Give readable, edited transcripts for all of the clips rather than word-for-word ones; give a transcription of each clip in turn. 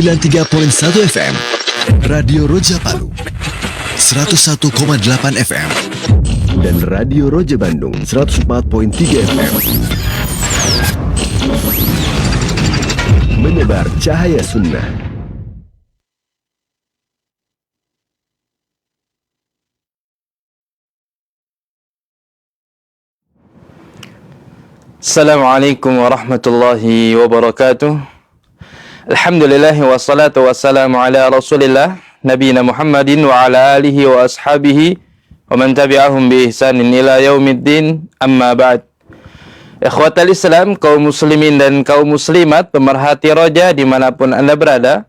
93.1 FM Radio Roja Palu 101,8 FM dan Radio Roja Bandung 104.3 FM. Menyebar cahaya sunnah. Assalamualaikum warahmatullahi wabarakatuh. Alhamdulillah wassalatu wassalamu ala rasulillah nabiyina Muhammadin wa ala alihi wa ashabihi wa man tabi'ahum bi ihsanin ila yaumiddin, amma ba'd. Ikhwatal Islam, kaum muslimin dan kaum muslimat pemerhati Roja dimanapun Anda berada,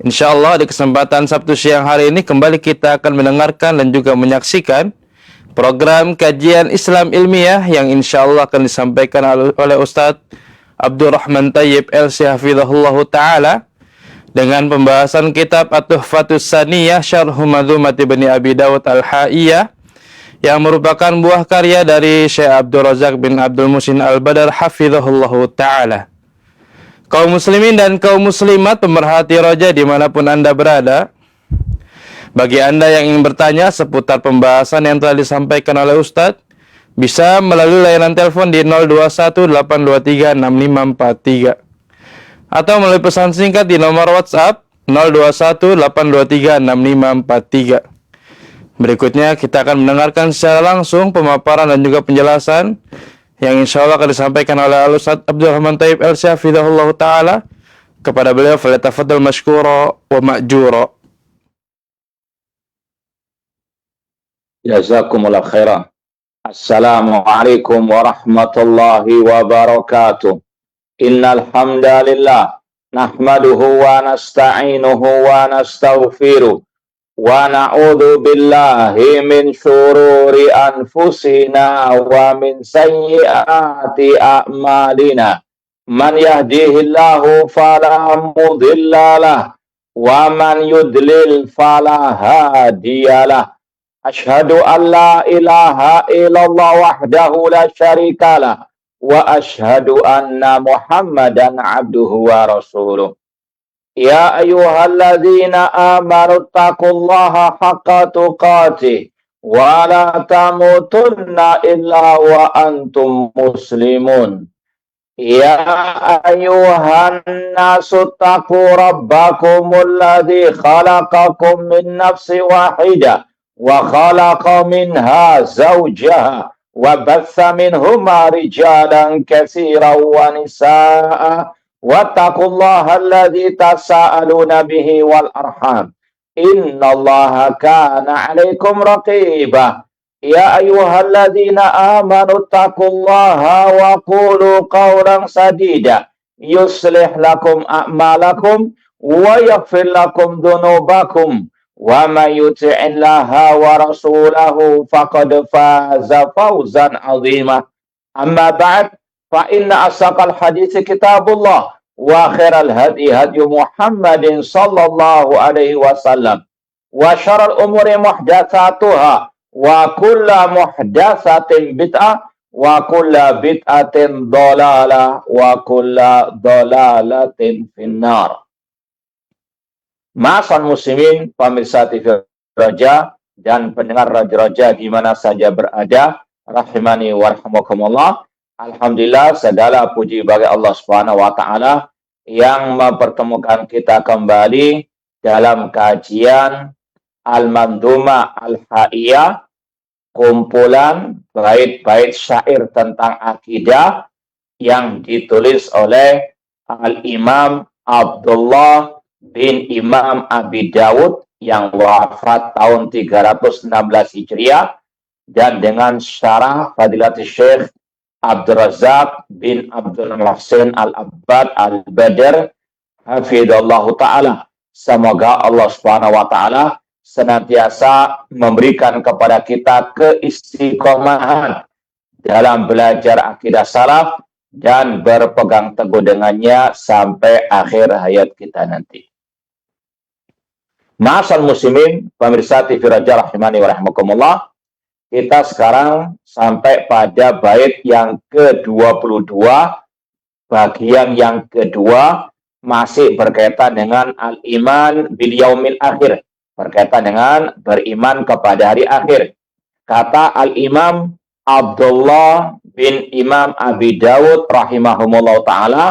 insyaallah di kesempatan Sabtu siang hari ini kembali kita akan mendengarkan dan juga menyaksikan program kajian Islam ilmiah yang insyaallah akan disampaikan oleh Ustadz Abdurrahman Tayyib LC Hafizahullahu Ta'ala dengan pembahasan kitab At-Tuhfatus Saniyah Syarhu Madhumat Ibni Abi Dawud Al-Ha'iyah yang merupakan buah karya dari Syekh Abdul Razak bin Abdul Muhsin Al-Badar Hafizahullahu Ta'ala. Kaum muslimin dan kaum muslimat pemerhati Roja dimanapun Anda berada, bagi Anda yang ingin bertanya seputar pembahasan yang telah disampaikan oleh Ustadz, bisa melalui layanan telepon di 0218236543 atau melalui pesan singkat di nomor WhatsApp 0218236543. Berikutnya kita akan mendengarkan secara langsung pemaparan dan juga penjelasan yang insya Allah akan disampaikan oleh Ustadz Abdurrahman Tayyib LC Hafizahullahu Ta'ala. Kepada beliau, falyatafaddal mashkura wa ma'jura. Jazakumullah khairan. Assalamualaikum warahmatullahi wabarakatuh. Innal hamdalillah nahmaduhu wa nasta'inuhu wa nastaghfiruh wa na'udzu billahi min syururi anfusina wa min sayyiati a'malina. Man yahdihillahu fala mudhillalah wa man yudlil fala hadiyalah. Ashhadu an la ilaha illallah wahdahu la syarikalah wa ashhadu anna Muhammadan abduhu wa rasuluh. Ya ayyuhalladzina amanu taqullaha haqqa tuqatih wa la tamutunna illa wa antum muslimun. Ya ayyuhan nasu taqu rabbakumul ladzi khalaqakum min nafsin wahidah wa khalaqa minha zawjaha wa batha minhuma rijalan katsiran wa nisaa wattaqullaha alladzi tasaaluna bihi wal arham innallaha kana 'alaikum raqiba. Ya ayyuhalladzina amanu taqullaha wa qulu qawlan sadida yuslih lakum a'malakum wa yaghfir lakum dhunubakum wa may yuti'illaha wa rasulahu faqad faza fawzan 'azima. Amma ba'd, fa inna asaqal hadits kitabullah wa khairal hadi hadi Muhammadin sallallahu alaihi wasallam wa syarrul umuri muhdatsatuha wa kullu muhdatsatin bid'ah wa kullu bid'atin dhalalah wa kullu dhalalatin finnar. Ma'asyiral muslimin, pemirsa TV Roja dan pendengar Radio Roja di mana saja berada, rahimani wa rahimakumullah. Alhamdulillah, segala puji bagi Allah Subhanahu wa taala yang mempertemukan kita kembali dalam kajian Al-Mandhumah Al-Ha'iyah, kumpulan bait-bait syair tentang akidah yang ditulis oleh Al-Imam Abdullah bin Imam Abi Dawud yang wafat tahun 316 Hijriah dan dengan syarah Fadilatul Syekh Abdul Razak bin Abdul Muhsin Al-Abbad Al-Badr hafidhallahu ta'ala. Semoga Allah Subhanahu wa ta'ala senantiasa memberikan kepada kita keistiqomahan dalam belajar akidah salaf dan berpegang teguh dengannya sampai akhir hayat kita nanti. Ma'asyiral muslimin, pemirsa TV Roja rahimani wa rahimakumullah, kita sekarang sampai pada bait yang ke-22, bagian yang kedua, masih berkaitan dengan al-iman bil yaumil akhir, berkaitan dengan beriman kepada hari akhir. Kata al-Imam Abdullah bin Imam Abi Dawud rahimahumullah ta'ala,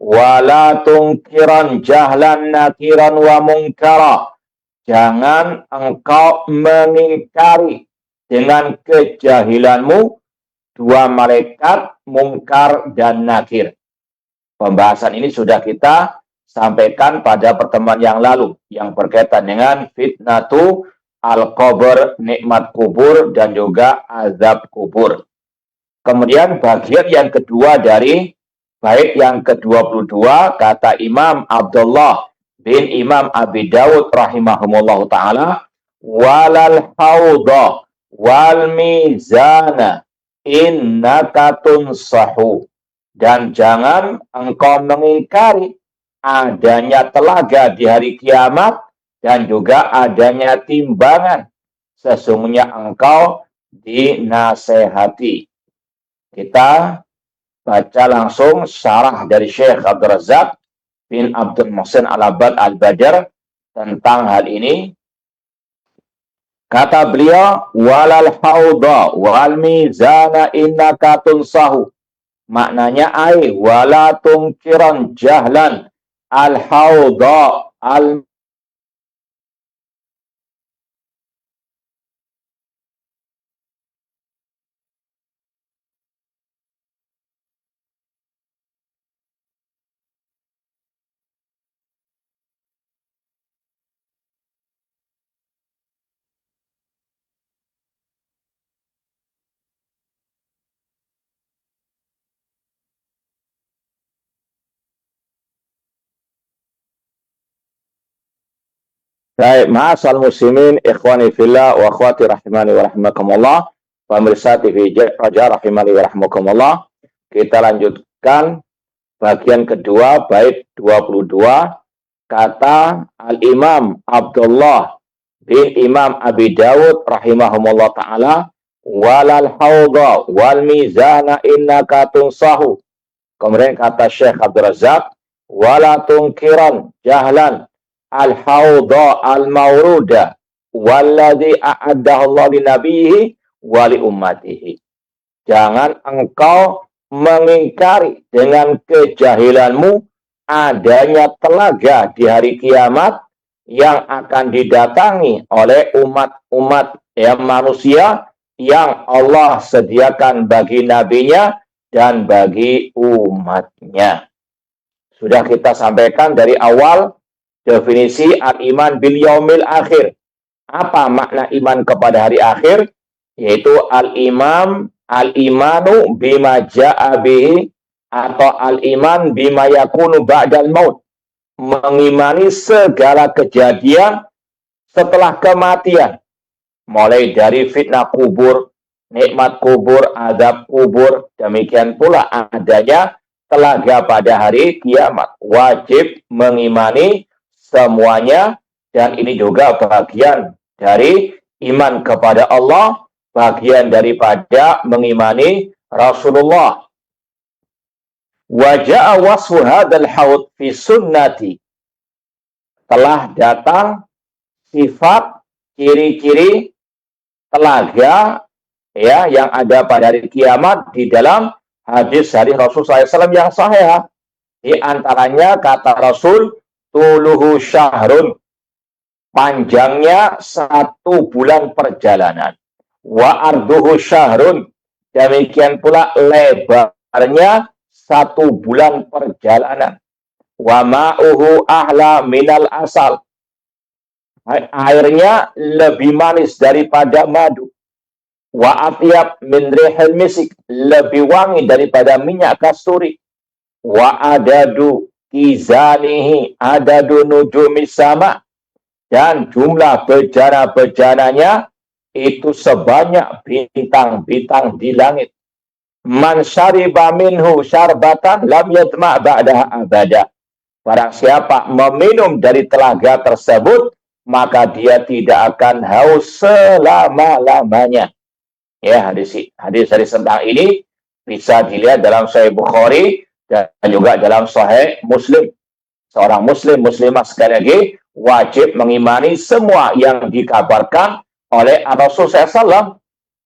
wala tungkiran jahlan nakiran wa mungkara. Jangan engkau mengingkari dengan kejahilanmu dua malaikat, mungkar dan nakir. Pembahasan ini sudah kita sampaikan pada pertemuan yang lalu, yang berkaitan dengan fitnatu al-qabr, nikmat kubur, dan juga azab kubur. Kemudian bagian yang kedua dari bait yang ke-22, kata Imam Abdullah bin Imam Abi Dawud rahimahumullah ta'ala, walal hawda wal mizana innaka tunsahu. Dan jangan engkau mengingkari adanya telaga di hari kiamat dan juga adanya timbangan. Sesungguhnya engkau dinasehati. Kita baca langsung syarah dari Syekh Abdul Razak bin Abdul Muhsin Al-Abbad Al-Badr tentang hal ini. Kata beliau, walal hawda wal mizana innaka tunsahu. Maknanya wala tungkiran jahlan al-hawda al Baik, ma'asal muslimin, ikhwani fillah, wa akhwati rahimani wa rahimakumullah, pemirsa TV Raja rahimani wa rahimakumullah. Kita lanjutkan bagian kedua, bait 22, kata Al-Imam Abdullah bin Imam Abi Dawud rahimahumullah ta'ala, walal hawda wal mizana innaka tunsahu. Kemudian kata Syekh Abdul Razak, wala tungkiran jahlan al-hawda al-mawruda walladhi a'addahu Allah li nabihi wa li ummatihi. Jangan engkau mengingkari dengan kejahilanmu adanya telaga di hari kiamat yang akan didatangi oleh umat-umat manusia yang Allah sediakan bagi nabinya dan bagi umatnya. Sudah kita sampaikan dari awal definisi al-iman bil yaumil akhir. Apa makna iman kepada hari akhir? Yaitu al-imanu bima ja'a bihi, atau al-iman bima yakunu ba'dal maut. Mengimani segala kejadian setelah kematian. Mulai dari fitnah kubur, nikmat kubur, azab kubur, demikian pula adanya telaga pada hari kiamat. Wajib mengimani semuanya, dan ini juga bagian dari iman kepada Allah, bagian daripada mengimani Rasulullah. Waja'a wasfu hadzal haud fi sunnati. Telah datang sifat ciri-ciri telaga yang ada pada hari kiamat di dalam hadis dari Rasulullah SAW yang sahih. Di antaranya kata Rasul, tuluhu syahrun, panjangnya 1 bulan perjalanan. Wa arduhu syahrun, demikian pula lebarnya 1 bulan perjalanan. Wa ma'uhu ahla minal asal, airnya lebih manis daripada madu. Wa atyab min rihil misik, lebih wangi daripada minyak kasturi. Wa adadu kizanihi adadu nujumis sama, dan jumlah bejana-bejananya itu sebanyak bintang-bintang di langit. Man syariba minhu syarbatan lam yatma' ba'daha abada. Barang siapa meminum dari telaga tersebut, maka dia tidak akan haus selama-lamanya. Ya, hadis tentang ini bisa dilihat dalam Sahih Bukhari dan juga dalam Sahih Muslim. seorang muslim muslimah sekali lagi wajib mengimani semua yang dikabarkan oleh Rasul SAW.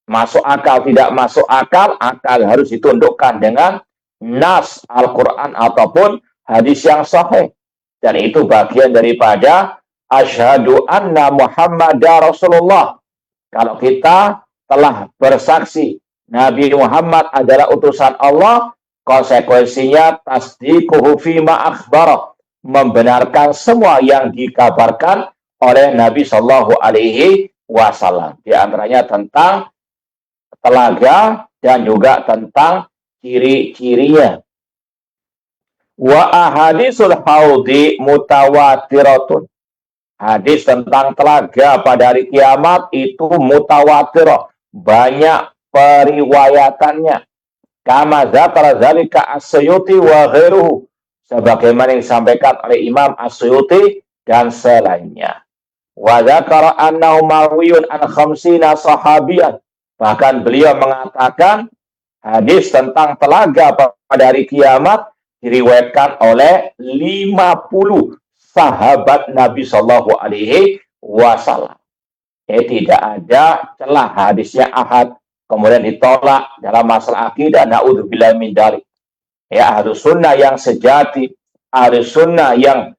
Masuk akal tidak masuk akal, akal harus ditundukkan dengan nas Al-Quran ataupun hadis yang sahih. Dan itu bagian daripada asyhadu anna Muhammadar Rasulullah. Kalau kita telah bersaksi Nabi Muhammad adalah utusan Allah, konsekuensinya tasdiquhu fima akhbara, membenarkan semua yang dikabarkan oleh Nabi Shallallahu Alaihi Wasallam. Di antaranya tentang telaga dan juga tentang ciri-cirinya. Wa ahadisul haudi mutawatiratun. Hadis tentang telaga pada hari kiamat itu mutawatirah, banyak periwayatannya. Kama dzakara dzalika As-Suyuti wa ghairuhu, sebagaimana yang disampaikan oleh Imam As-Suyuti dan selainnya. Wa dzakara annahu marwiyun an khamsina sahabiyan, bahkan beliau mengatakan hadis tentang telaga pada hari kiamat diriwayatkan oleh 50 sahabat Nabi Shallallahu Alaihi Wasallam. Tidak ada celah hadisnya ahad kemudian ditolak dalam masalah akidah. Naudzubillah min dzalik. Ahlus sunnah yang sejati, ahlus sunnah yang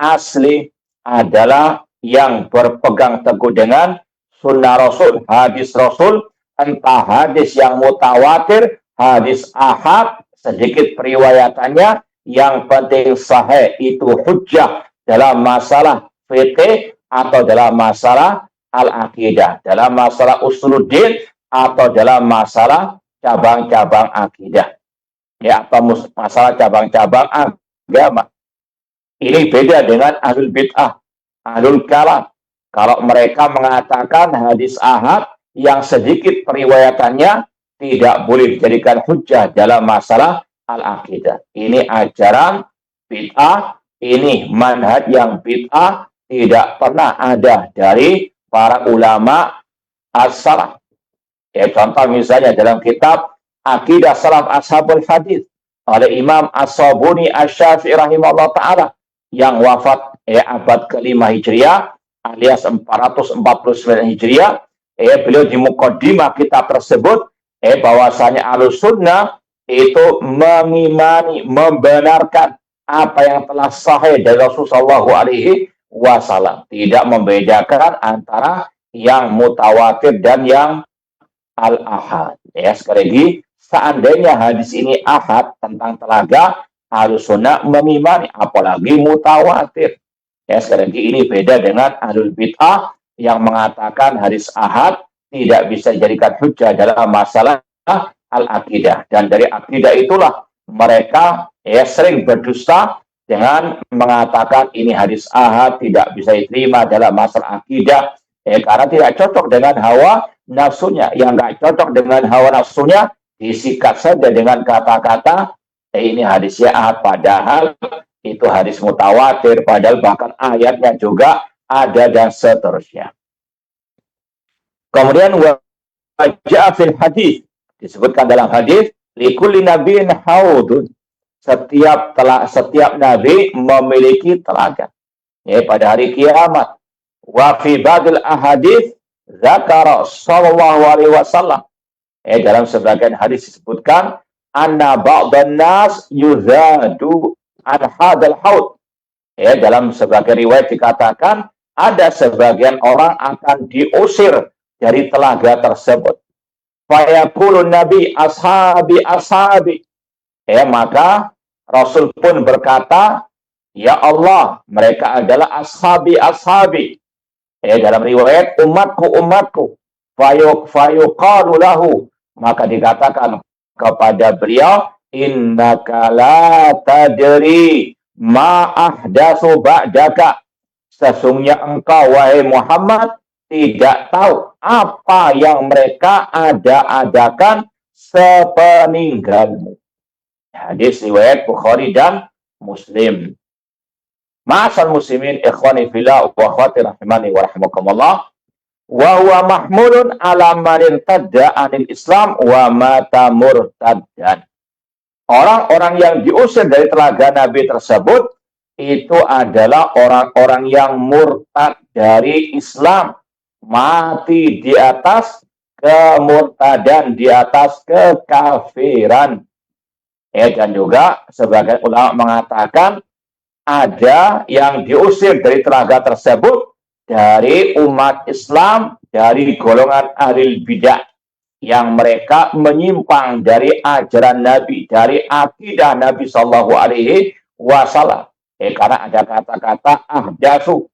asli adalah yang berpegang teguh dengan sunnah Rasul, hadis Rasul, entah hadis yang mutawatir, hadis ahad, sedikit periwayatannya, yang penting sahih, itu hujjah dalam masalah fikih atau dalam masalah al-aqidah, dalam masalah usuluddin atau dalam masalah cabang-cabang akidah, atau masalah cabang-cabang agama. Ini beda dengan ahlul bid'ah, ahlul kalam. Kalau mereka mengatakan hadis ahad yang sedikit periwayatannya tidak boleh dijadikan hujjah dalam masalah al-aqidah. Ini ajaran bid'ah, ini manhaj yang bid'ah, tidak pernah ada dari para ulama as-salaf. Contoh misalnya dalam kitab Aqidah Salaf Ashabul Hadis oleh Imam As-Sabuni Asy-Syafi'i rahimahullah ta'ala yang wafat abad ke-5 Hijriah alias 449 Hijriah. Beliau di muqaddimah kitab tersebut bahwasanya Ahlus Sunnah itu mengimani, membenarkan apa yang telah sahih dari Rasulullah SAW, tidak membedakan antara yang mutawatir dan yang al-ahad. Sekali lagi, seandainya hadis ini ahad tentang telaga, Ahlus Sunnah mengimani, apalagi mutawatir. Sekali lagi, ini beda dengan ahlul bid'ah yang mengatakan hadis ahad tidak bisa dijadikan hujjah dalam masalah al-aqidah. Dan dari aqidah itulah mereka sering berdusta dengan mengatakan ini hadis ahad tidak bisa diterima dalam masalah aqidah, karena tidak cocok dengan hawa nafsunya. Yang nggak cocok dengan hawa nafsunya disikat saja dengan kata-kata ini hadisnya ahad, padahal itu hadis mutawatir, padahal bahkan ayatnya juga ada dan seterusnya. Kemudian wajah fil hadis, disebutkan dalam hadis, likulli nabiyyin haudun, setiap nabi memiliki telaga pada hari kiamat. Wa fi ba'dil ahadits zakara sallallahu alaihi wasallam, dalam sebagian hadis disebutkan anna ba'dhan nas yuzadu an hadzal haud. Dalam sebagian riwayat dikatakan ada sebagian orang akan diusir dari telaga tersebut. Fayaqulun nabi ashabi ashabi. Maka Rasul pun berkata, ya Allah, mereka adalah ashabi ashabi. Dalam riwayat umatku umatku. Fayuqalu lahu, maka dikatakan kepada beliau, innaka la tadri ma ahdatsu ba'daka, sesungguhnya engkau wahai Muhammad tidak tahu apa yang mereka adakan sepeninggalmu. Hadis riwayat Bukhari dan Muslim. Ma'asal muslimin ikhwani fillah wa akhwati rahimani wa rahimakumullah, wa huwa mahmulun ala man irtadda anil Islam wa mata murtaddan. Orang-orang yang diusir dari telaga Nabi tersebut itu adalah orang-orang yang murtad dari Islam, mati di atas kemurtadan, di atas kekafiran. Dan juga sebagian ulama mengatakan ada yang diusir dari telaga tersebut dari umat Islam, dari golongan ahli bidah yang mereka menyimpang dari ajaran Nabi, dari akidah Nabi Shallallahu Alaihi Wasallam. Karena ada kata-kata ahdatsu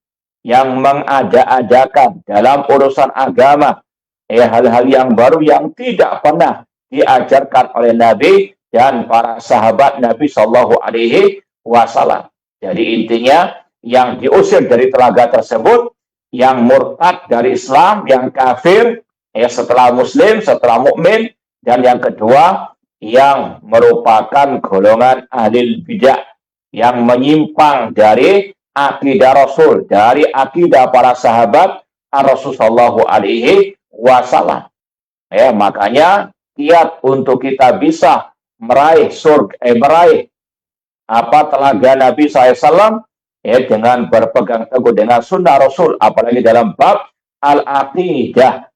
yang mengada-adakan dalam urusan agama, hal-hal yang baru yang tidak pernah diajarkan oleh Nabi dan para sahabat Nabi Shallallahu Alaihi Wasallam. Jadi intinya yang diusir dari telaga tersebut, yang murtad dari Islam, yang kafir, setelah Muslim, setelah mukmin, dan yang kedua yang merupakan golongan ahli bidah yang menyimpang dari akidah Rasul, dari akidah para sahabat Rasulullah Shallallahu Alaihi Wasallam. Makanya kiat untuk kita bisa meraih surga, meraih telaga Nabi SAW, dengan berpegang teguh dengan sunnah Rasul, apalagi dalam bab al-aqidah.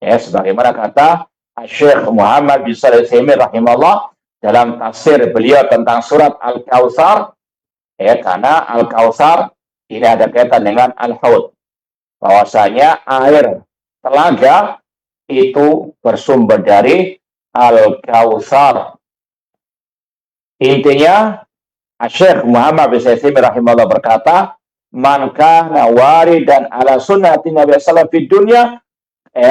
Sebagaimana kata Syekh Muhammad bin Shalih Al-Utsaimin rahimahullah dalam tafsir beliau tentang surat Al-Kautsar, karena Al-Kautsar ini ada kaitan dengan Al-Haud, bahwasanya air telaga itu bersumber dari Al-Kautsar. Intinya Syekh Muhammad bin Shalih Al-Utsaimin rahimahullah berkata, "Man kana waridan ala sunnati Nabi sallallahu alaihi wasallam fid dunya,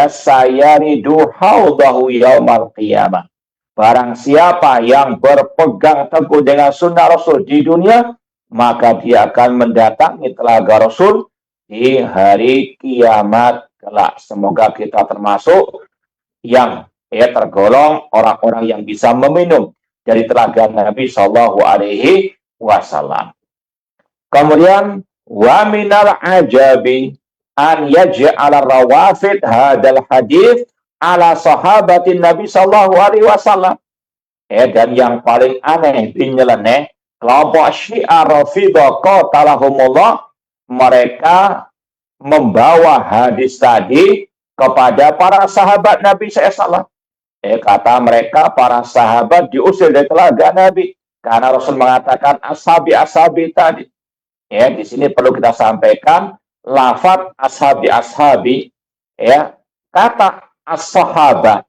sayaridu haudahu yaumal qiyamah." Barang siapa yang berpegang teguh dengan sunnah Rasul di dunia, maka dia akan mendatangi telaga Rasul di hari kiamat kelak. Semoga kita termasuk yang tergolong orang-orang yang bisa meminum dari telaga Nabi Shallallahu Alaihi Wasallam. Kemudian wa minal ajabi an yaj'ala rawafid hadal hadis ala sahabatin Nabi Shallallahu Alaihi Wasallam. Dan yang paling aneh dan nyeleneh, kelompok Syiah Rafidhah qatalahumullah, mereka membawa hadis tadi kepada para sahabat Nabi SAW. Kata mereka, para sahabat diusir dari telaga Nabi karena Rasul mengatakan ashabi tadi. Di sini perlu kita sampaikan lafaz ashabi, kata as-sahabat,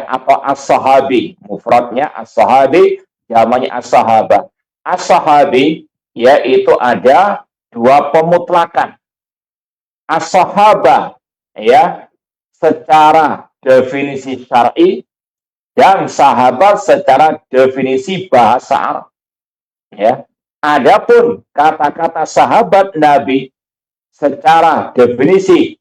atau as-sahabi, mufradnya as-sahabi, jamaknya as-sahabat. As-sahabi yaitu ada dua pemutlakan. As-sahabah secara definisi syar'i, dan sahabat secara definisi bahasa Arab. Adapun kata-kata sahabat Nabi secara definisi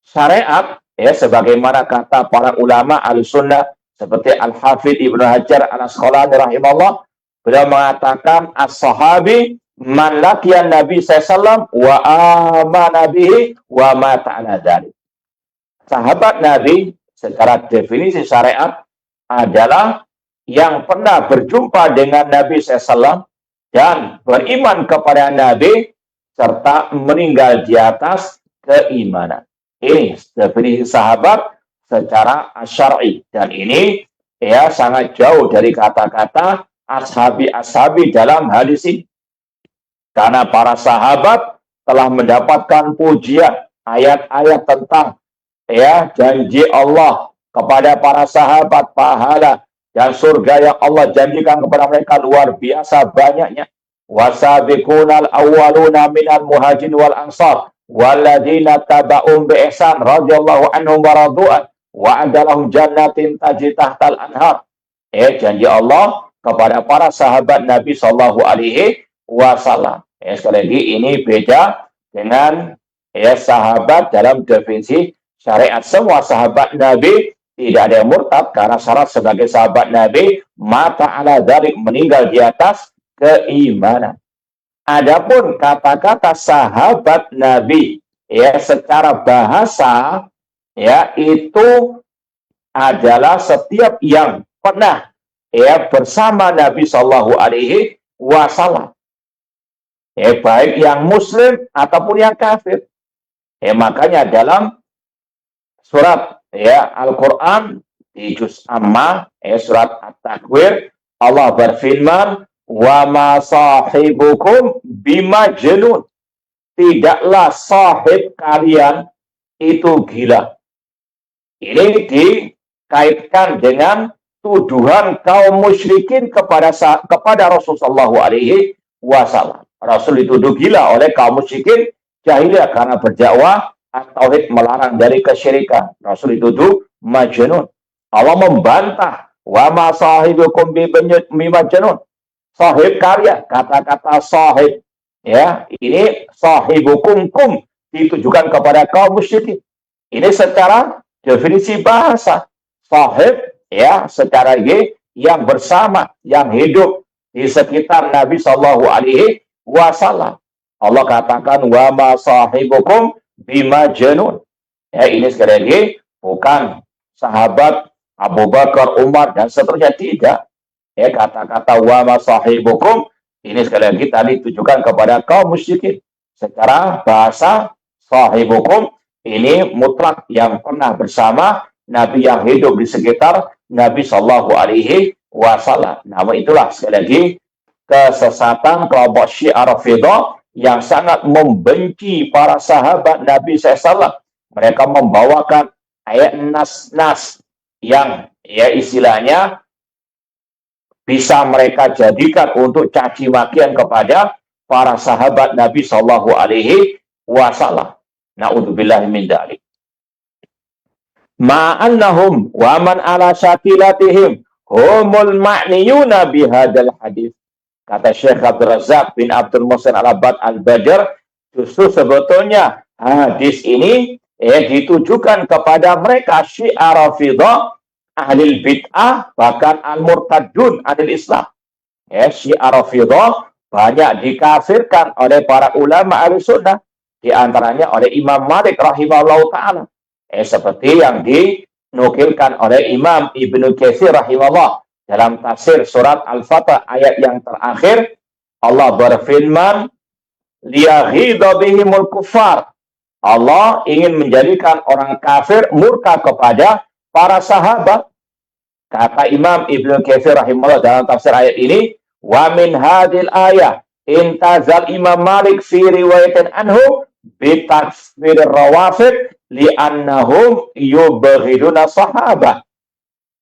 syariat, sebagaimana kata para ulama al-sunnah seperti Al-Hafidh Ibnu Hajar Al-Asqalani rahimahullah, beliau mengatakan as-sahabi man laqiyan Nabi sallallahu wa amana bihi wa mata ala dzalik. Sahabat Nabi secara definisi syariat adalah yang pernah berjumpa dengan Nabi sallallahu dan beriman kepada Nabi serta meninggal di atas keimanan. Ini definisi sahabat secara syar'i, dan ini sangat jauh dari kata-kata ashabi dalam hadis ini. Karena para sahabat telah mendapatkan pujian ayat-ayat tentang janji Allah kepada para sahabat, pahala dan surga yang Allah janjikan kepada mereka luar biasa banyaknya. Wasabiqunal awwaluna minal muhajirin wal ansar walladzina taba'um bi ihsan radhiyallahu anhum wa radu'an wa adalahum jannatin tajri tahtal anhar. Janji Allah kepada para sahabat Nabi sallallahu alaihi wasallam. Sekali lagi ini beda dengan sahabat dalam definisi syariat. Semua sahabat Nabi tidak ada yang murtad, karena syarat sebagai sahabat Nabi mata ala dzalik, meninggal di atas keimanan. Adapun kata-kata sahabat Nabi secara bahasa itu adalah setiap yang pernah bersama Nabi sallallahu alaihi wasallam. baik yang muslim ataupun yang kafir. Makanya dalam surat Al-Quran di juz Amma surat At-Takwir, Allah berfirman, wa ma sahibukum bimajnun, tidaklah sahib kalian itu gila. Ini dikaitkan dengan tuduhan kaum musyrikin kepada Rasulullah SAW. Rasul dituduh gila oleh kaum musyrikin jahiliyah karena berdakwah tauhid, melarang dari kesyirikan. Rasul dituduh majnun. Allah membantah, wa ma sahibukum bimajnun. Sahib kalian, kata-kata sahib ini sahibukum ditujukan kepada kaum musyrikin. Ini secara definisi bahasa. Sahib secara yang bersama, yang hidup di sekitar Nabi Shallallahu Alaihi Wasallam. Allah katakan wa ma sahibukum bimajnun. Ini sekali lagi bukan sahabat Abu Bakar, Umar dan seterusnya, tidak. Kata-kata wa ma sahibukum ini sekali lagi tadi ditujukan kepada kaum musyrikin. Secara bahasa sahibukum ini mutlak yang pernah bersama Nabi, yang hidup di sekitar Nabi Shallallahu Alaihi Wasallam. Namun itulah sekali lagi kesesatan kelompok Syiah Rafidhah yang sangat membenci para sahabat Nabi SAW. Mereka membawakan ayat nas-nas yang istilahnya bisa mereka jadikan untuk caci makian kepada para sahabat Nabi Shallallahu Alaihi Wasallam. Na'udzubillahi min dzalik. Ma'annahum wa man ala syakilatihim humul ma'niyuna bihadal hadis. Kata Syekh Abdul Razak bin Abdul Muhsin Al-Abbad Al-Badr, justru sebetulnya hadis ini ditujukan kepada mereka Syiah Rafidhah, ahli bid'ah, bahkan al-murtadun ahli Islam. Syiah Rafidhah banyak dikafirkan oleh para ulama ahli sunnah, di antaranya oleh Imam Malik rahimahullah ta'ala. Seperti yang dinukilkan oleh Imam Ibnu Katsir rahimahullah dalam tafsir surat Al-Fatah ayat yang terakhir, Allah berfirman, liyaghidha bihimul kuffar. Allah ingin menjadikan orang kafir murka kepada para sahabat. Kata Imam Ibnu Katsir rahimahullah dalam tafsir ayat ini, wa min hadil ayah intazal Imam Malik fi riwayatin anhu bitakfir rawafid li'annahum yubaghiduna sahabat.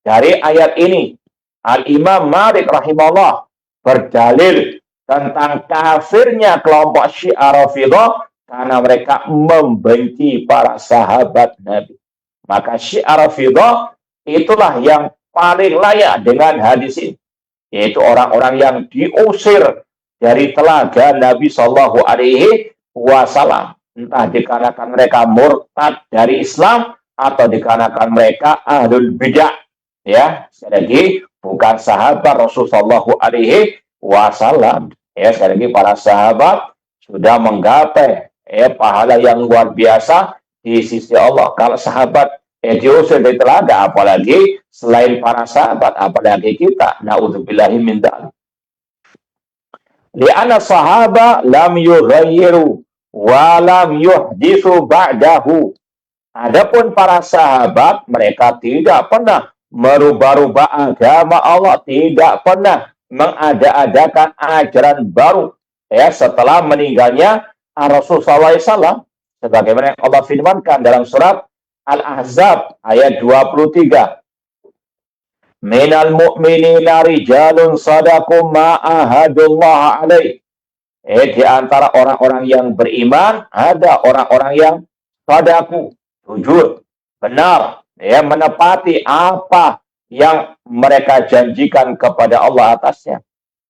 Dari ayat ini Al-Imam Malik rahimahullah berdalil tentang kafirnya kelompok Syiah Rafidhah karena mereka membenci para sahabat Nabi. Maka Syiah Rafidhah itulah yang paling layak dengan hadis ini, yaitu orang-orang yang diusir dari telaga Nabi Shallallahu Alaihi Wasallam, entah dikarenakan mereka murtad dari Islam atau dikarenakan mereka ahlul bidah. Sekali lagi bukan sahabat Rasulullah Shallallahu Alaihi Wasallam. Sekali lagi para sahabat sudah menggapai pahala yang luar biasa di sisi Allah. Kalau sahabat diusir dari telaga, apalagi selain para sahabat, apalagi kita. Na'udzubillahi min dzalik. Li'anna sahaba lam yughayyiru wa lam yuhditsu ba'dahu. Adapun para sahabat, mereka tidak pernah merubah-rubah agama Allah, tidak pernah mengada-adakan ajaran baru setelah meninggalnya Rasulullah SAW, sebagaimana yang Allah firmankan dalam surat Al-Ahzab ayat 23. Minal mu'minina rijalun sadaqu ma ahadullah alaih. Di antara orang-orang yang beriman ada orang-orang yang sadaku, jujur, benar, menepati apa yang mereka janjikan kepada Allah atasnya.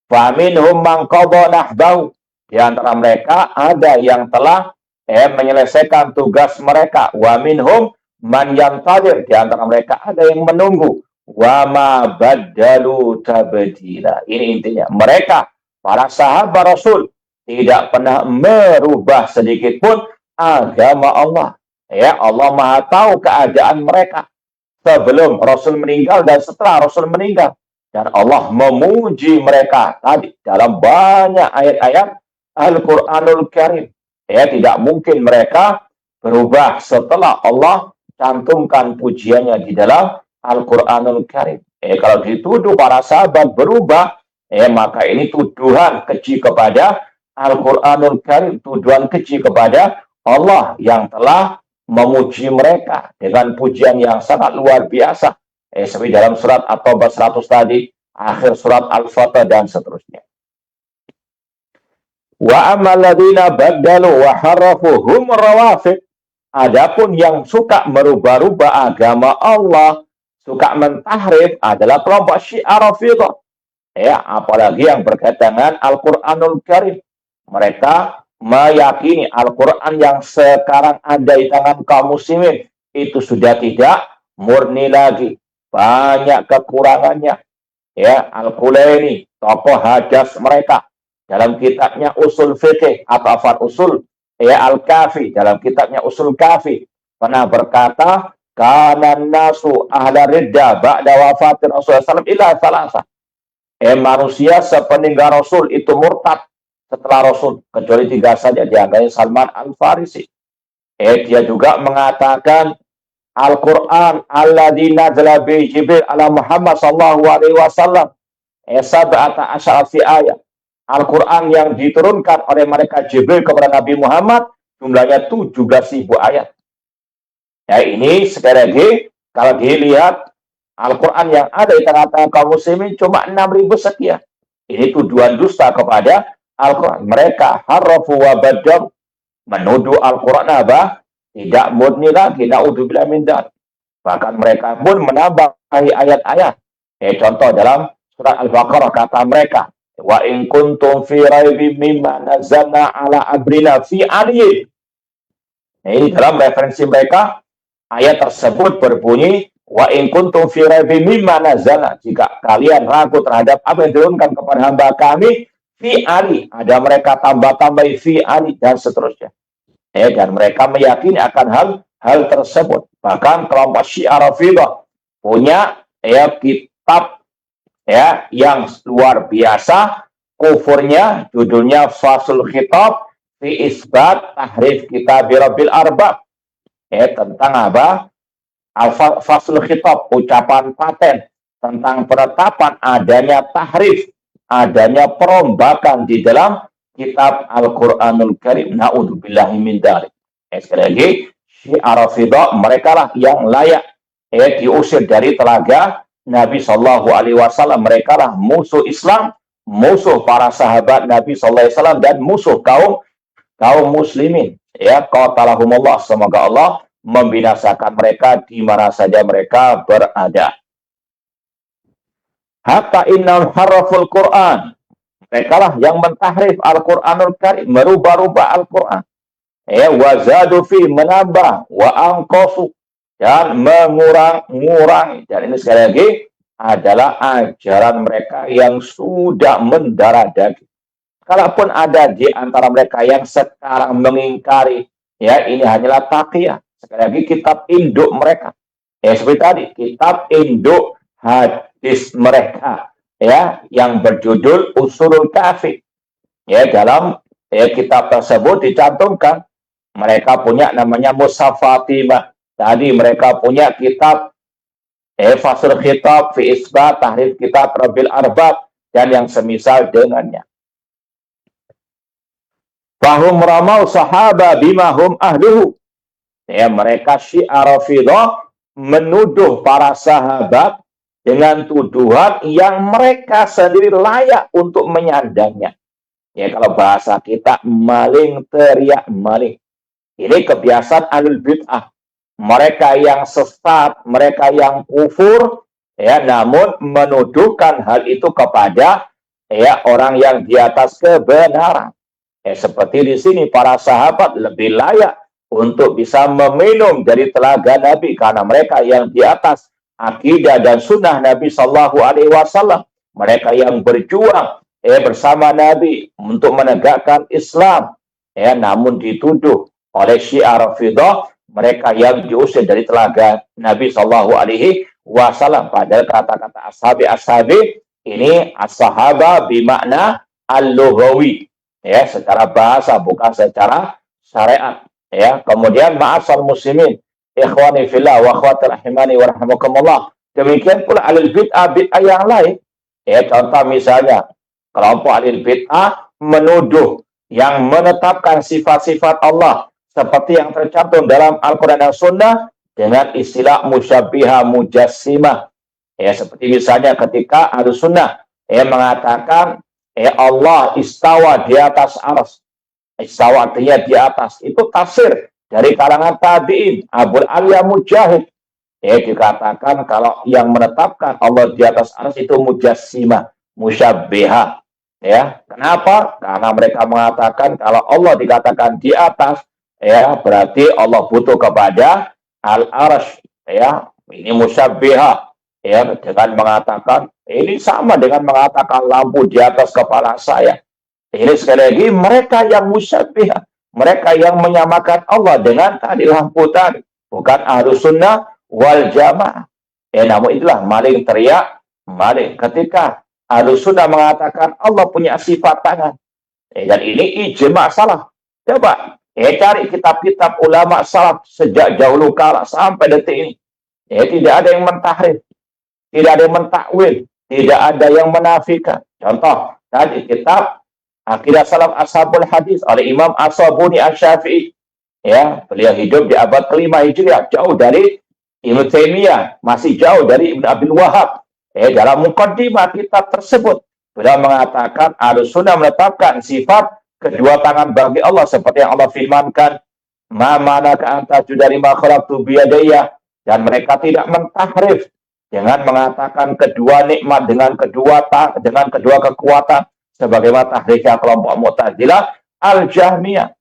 Faminhum man qada nahbahu. Di antara mereka ada yang telah menyelesaikan tugas mereka. Wa minhum man yantadir. Di antara mereka ada yang menunggu. Wa ma baddalu tabdila. Ini intinya. Mereka, para sahabat Rasul, tidak pernah merubah sedikit pun agama Allah. Allah Maha tahu keadaan mereka sebelum Rasul meninggal dan setelah Rasul meninggal. Dan Allah memuji mereka tadi dalam banyak ayat-ayat Al-Quranul Karim. Ya, tidak mungkin mereka berubah setelah Allah cantumkan pujiannya di dalam Al-Quranul Karim. Kalau dituduh para sahabat berubah, maka ini tuduhan keji kepada Al-Quranul Karim, tuduhan keji kepada Allah yang telah memuji mereka dengan pujian yang sangat luar biasa. Seperti dalam surat At-Taubah 100 tadi, akhir surat Al-Fatah dan seterusnya. Wa amal ladina baddalu wa harafu hum rawafid. Adapun yang suka merubah-rubah agama Allah, suka mentahrif adalah kelompok Syiah Rafidhah. Apalagi yang berkaitan dengan Al-Quranul Karim. Mereka meyakini Al-Quran yang sekarang ada di tangan kaum muslimin itu sudah tidak murni lagi, banyak kekurangannya. Al-Kulaini, tokoh hadas mereka, dalam kitabnya Usul Fiqih atau Afar Usul, Al-Kafi, dalam kitabnya Usul Kafi, pernah berkata, kanan nasu ahla ridda ba'da wafatir Rasulullah SAW ila salasa. Manusia sepeninggal Rasul itu murtad setelah Rasul, kecuali 3 saja, diantaranya Salman Al-Farisi. Dia juga mengatakan Al-Quran alladzi nazala bi Jibril ala Muhammad sallallahu alaihi wasallam sab'ata asyara fi ayat. Al-Quran yang diturunkan oleh malaikat Jibril kepada Nabi Muhammad jumlahnya 17.000 ayat. Ini sekali lagi kalau dilihat Al-Quran yang ada di tengah-tengah kaum muslimin cuma 6.000 sekian. Ini tuduhan dusta kepada Al-Quran. Mereka harrafu wa badal, menuduh Al-Quran apa? Tidak murni lagi, na'udzubillah min dzalik. Bahkan mereka pun menambah ayat-ayat. Contoh dalam surat Al-Baqarah kata mereka, wa in kuntum fi raibin mimma nazzalna ala abdina fi aliyin. Ini dalam referensi mereka, ayat tersebut berbunyi, wa in kuntum fi raibin mimma nazzalna. Jika kalian ragu terhadap apa yang diturunkan kepada hamba kami, fi ali, ada mereka tambah-tambah fi ali dan seterusnya. Dan mereka meyakini akan hal tersebut. Bahkan kelompok Syiah Rafidhah punya kitab yang luar biasa, kufurnya judulnya Faslul Khitab fi Isbat Tahrif Kitab Rabbil Arbab. Tentang apa? Faslul Khitab, ucapan paten tentang penetapan adanya tahrif, adanya perombakan di dalam kitab Al-Quranul Karim. Na'udzubillahi min dzalik. Sekali lagi, Syiah Rafidhah mereka lah yang layak diusir dari telaga Nabi Sallallahu Alaihi Wasallam. Mereka lah musuh Islam, musuh para sahabat Nabi Sallallahu Alaihi Wasallam, dan musuh kaum muslimin. Qatalahumullah, semoga Allah membinasakan mereka di mana saja mereka berada. Hatta innal haraful Quran, mereka lah yang mentahrif Al-Quranul Karim, merubah-rubah Al-Quran. Wazadu fi, menambah, wa angkosu, dan mengurangi. Dan ini sekali lagi adalah ajaran mereka yang sudah mendarah daging. Kalaupun ada di antara mereka yang sekarang mengingkari, ini hanyalah taqiyah. Sekali lagi kitab induk mereka. Seperti tadi, kitab induk hadis mereka. Yang berjudul Usulul Kafi. Dalam kitab tersebut dicantumkan mereka punya namanya Mushaf Fatimah. Tadi mereka punya kitab Faslul Khitab fi Isbat Tahrif Kitab Rabbil Arbab dan yang semisal dengannya. Fahum ramau sahaba bimahum ahluhu. Mereka Syiah Rafidhah menuduh para sahabat dengan tuduhan yang mereka sendiri layak untuk menyandangnya. Kalau bahasa kita, maling teriak maling. Ini kebiasaan ahlul bid'ah. Mereka yang sesat, mereka yang kufur, namun menuduhkan hal itu kepada orang yang di atas kebenaran. Seperti di sini para sahabat lebih layak untuk bisa meminum dari telaga Nabi karena mereka yang di atas akidah dan sunnah Nabi Sallallahu Alaihi Wasallam. Mereka yang berjuang bersama Nabi untuk menegakkan Islam, namun dituduh oleh Syiah Rafidhah mereka yang diusir dari telaga Nabi Sallallahu Alaihi Wasallam. Padahal kata-kata ashabi ini as-sahaba bimakna al-lughawi. ya, secara bahasa bukan secara syariat, ya. Kemudian ma'asal muslimin, ikhwani fillah wa akhwati rahimani wa rahimakumullah. Demikian pula alil bid'ah yang lain. Ya, contoh misalnya kelompok alil bid'ah menuduh yang menetapkan sifat-sifat Allah seperti yang tercantum dalam Al-Quran dan Sunnah dengan istilah musyabbihah mujassimah. Ya, seperti misalnya ketika Ahlus Sunnah mengatakan Allah istawa di atas arsy. Istawa artinya di atas. Itu tafsir dari kalangan tabi'in, Abul Aliya Mujahid. Dikatakan kalau yang menetapkan Allah di atas arsy itu mujassimah, musyabbihah. Ya, kenapa? Karena mereka mengatakan kalau Allah dikatakan di atas, ya berarti Allah butuh kepada al-arsy. Ya, ini musyabbihah. Ya, dengan mengatakan ini sama dengan mengatakan lampu di atas kepala saya. Ini sekali lagi mereka yang musyabbihah, mereka yang menyamakan Allah dengan tadi lampu tadi, bukan Ahlus Sunnah wal Jamaah. Namun itulah maling teriak maling ketika Ahlus Sunnah mengatakan Allah punya sifat tangan. Dan ini ijma' salaf. Coba cari kitab-kitab ulama salaf sejak dahulu kala sampai detik ini. Tidak ada yang mentahrif, tidak ada yang mentakwil, tidak ada yang menafikan. Contoh, tadi kitab Aqidah Salaf Ashabul Hadis oleh Imam As-Sabuni Asy-Syafi'i. Ya, beliau hidup di abad ke-5 Hijriah, jauh dari Ibnu Taimiyah, masih jauh dari Ibnu Abil Wahab. Dalam muqaddimah kitab tersebut, beliau mengatakan Ahlus Sunnah menetapkan sifat kedua tangan bagi Allah seperti yang Allah firmankan, "Ma manaka anta judari ma khalaqtu biyadayya." Dan mereka tidak mentahrif dengan mengatakan kedua nikmat dengan kedua kekuatan sebagaimana tahrifnya kelompok Mu'tazilah Al-Jahmiyah.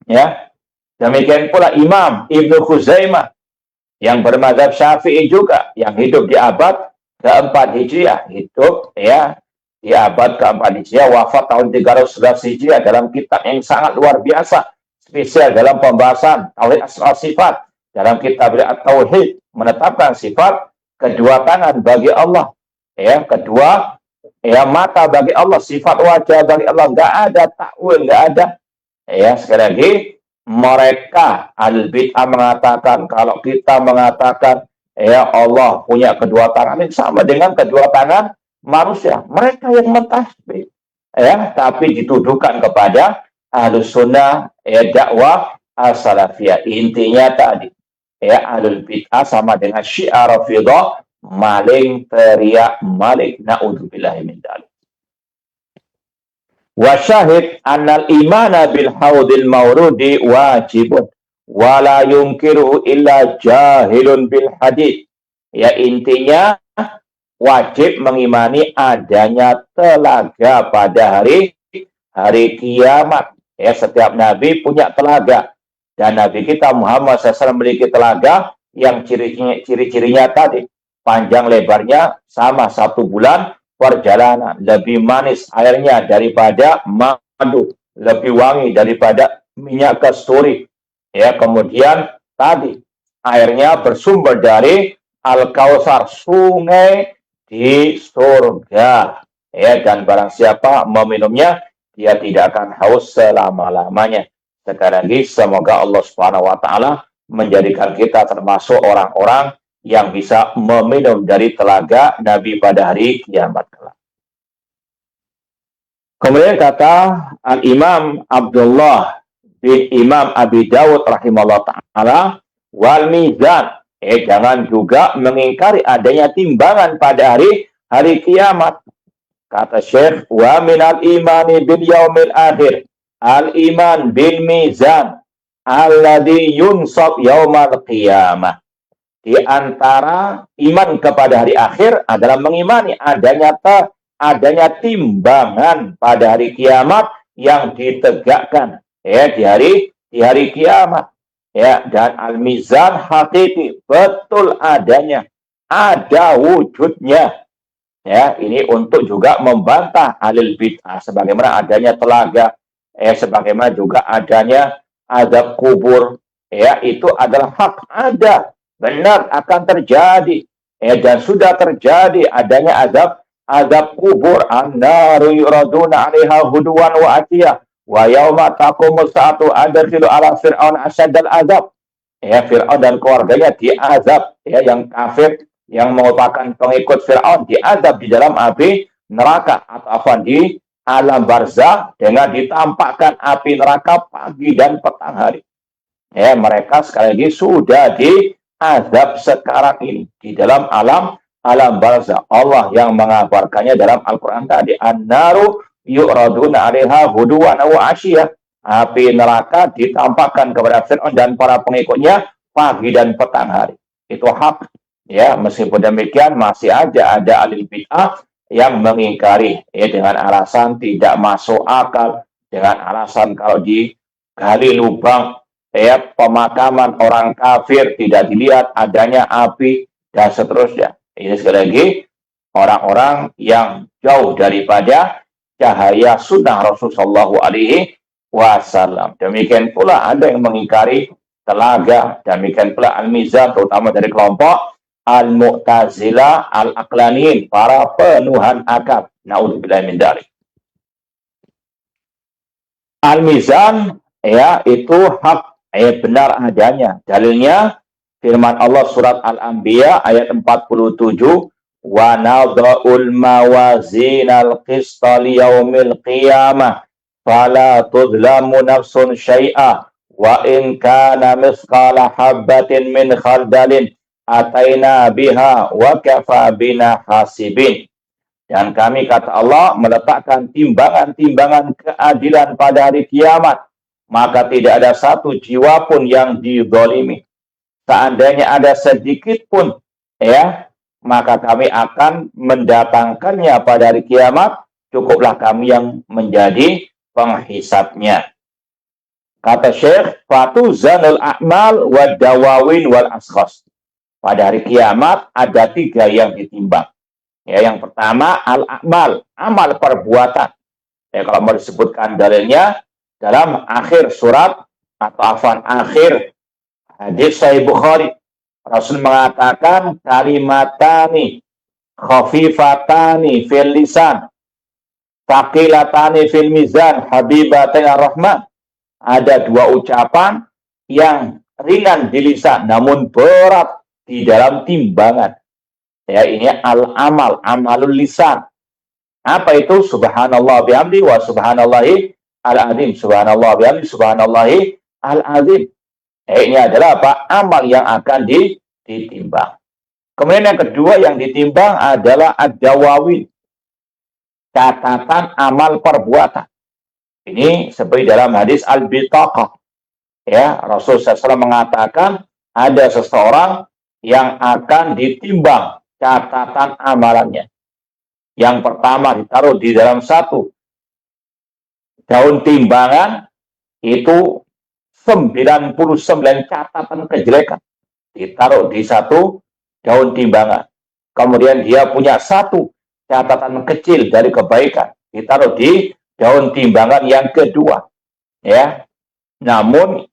Ya. Demikian pula Imam Ibnu Khuzaimah yang bermadzhab Syafi'i juga yang hidup di abad ke-4 Hijriah, hidup ya di abad ke-4 Hijriah, wafat tahun 311 Hijriah dalam kitab yang sangat luar biasa, spesial dalam pembahasan tauhid asma sifat. Dalam kitab At-Tauhid menetapkan sifat kedua tangan bagi Allah, ya, kedua mata bagi Allah, sifat wajah bagi Allah, nggak ada takwil, nggak ada. Ya, sekali lagi mereka al-bid'ah mengatakan kalau kita mengatakan Allah punya kedua tangan ini sama dengan kedua tangan manusia. Mereka yang mentasbih, tapi dituduhkan kepada Ahlus Sunnah dakwah as-salafiyah. Intinya tadi ahlul bid'ah sama dengan Syiah Rafidhah, maling teriak maling, naudzubillahi min dzalik. Wa syahid annal imana bil haudil maurudi wajibun wa la yunkiru illa jahilun bil hadits. Ya, intinya wajib mengimani adanya telaga pada hari kiamat. Ya, setiap nabi punya telaga. Dan Nabi kita Muhammad SAW memiliki telaga yang ciri-cirinya tadi. Panjang lebarnya sama 1 bulan perjalanan. Lebih manis airnya daripada madu. Lebih wangi daripada minyak kasturi. Ya, kemudian tadi airnya bersumber dari Al-Kautsar, sungai di surga. Ya, dan barang siapa meminumnya, dia tidak akan haus selama-lamanya. Sekali lagi, semoga Allah Subhanahu wa Ta'ala menjadikan kita termasuk orang-orang yang bisa meminum dari telaga Nabi pada hari kiamat kelak. Kemudian kata Al-Imam Abdullah bin Imam Abi Dawud rahimahullah ta'ala, wal mizan, jangan juga mengingkari adanya timbangan pada hari kiamat. Kata Syekh, wa minal imani bil yaumil akhir al-iman bil mizan alladhi yunsab yaumal qiyamah. Di antara iman kepada hari akhir adalah mengimani adanya timbangan pada hari kiamat yang ditegakkan di hari kiamat. Ya, dan al-mizan hakiki, betul adanya, ada wujudnya. Ya, ini untuk juga membantah ahlul bid'ah, sebagaimana adanya telaga, sebagaimana juga adanya azab kubur, itu adalah hak, ada, benar akan terjadi, dan sudah terjadi adanya azab kubur, annaru yuraduna 'alaiha huduwan wa atiyah, wa yauma taqumus saatu adkhilu ala fir'aun asyaddal azab. Ya, Fir'aun dan keluarganya diazab, ya, yang kafir, yang merupakan pengikut Fir'aun diazab di dalam api neraka atau di alam barzah dengan ditampakkan api neraka pagi dan petang hari. Ya, mereka sekali lagi sudah diazab sekarang ini di dalam alam barzah. Allah yang mengabarkannya dalam Al-Quran tadi, annaru yu'raduna 'alaiha huduwan wa asyiyah. Api neraka ditampakkan kepada Fir'aun dan para pengikutnya pagi dan petang hari. Itu hak. Ya, meskipun demikian masih ada ahli bid'ah yang mengingkari, ya, dengan alasan tidak masuk akal, dengan alasan kalau digali lubang, ya, pemakaman orang kafir tidak dilihat adanya api dan seterusnya. Ini sekali lagi orang-orang yang jauh daripada cahaya sunnah Rasulullah SAW. Demikian pula ada yang mengingkari telaga, demikian pula al-mizan, terutama dari kelompok al-mu'tazilah al-aqlaniyin, para penuhan akal. Na'udzubillah min dzalik. Al-mizan, ya, itu hak, benar adanya. Dalilnya firman Allah surat Al-Anbiya ayat 47, wa nadha'ul mawazinal qista liyaumil qiyamah fala tudlamu nafsun syai'a wa in kana mithqala habbatin min khardalin ataina biha wa kafa bina hasibin. Dan kami, kata Allah, meletakkan timbangan-timbangan keadilan pada hari kiamat, maka tidak ada satu jiwa pun yang dizalimi. Seandainya ada sedikit pun, ya, maka kami akan mendatangkannya pada hari kiamat, cukuplah kami yang menjadi penghisapnya. Kata Syekh, fatuzanul a'mal wad dawawin wal askhas. Pada hari kiamat ada 3 yang ditimbang. Ya, yang pertama al-a'mal, amal perbuatan. Ya, kalau mau disebutkan dalilnya dalam akhir surat atau akhir hadis Sahih Bukhari, Rasul mengatakan kalimatani khafifatani fil lisan taqilatani fil mizan habibatin ar-rahman. Ada 2 ucapan yang ringan di lisan namun berat di dalam timbangan. Ya, ini al-amal, amalul lisan. Apa itu? Subhanallah bihamdi wa subhanallahi al-azim. Subhanallah bihamdi, subhanallahi al-azim. Ini adalah apa? Amal yang akan ditimbang. Kemudian yang kedua yang ditimbang adalah ad-dawawin, catatan amal perbuatan. Ini seperti dalam hadis al-bitaqah. Ya, Rasulullah SAW mengatakan ada seseorang yang akan ditimbang catatan amalannya. Yang pertama ditaruh di dalam 1 daun timbangan, itu 99 catatan kejelekan ditaruh di 1 daun timbangan. Kemudian dia punya 1 catatan kecil dari kebaikan ditaruh di daun timbangan yang kedua. Ya, namun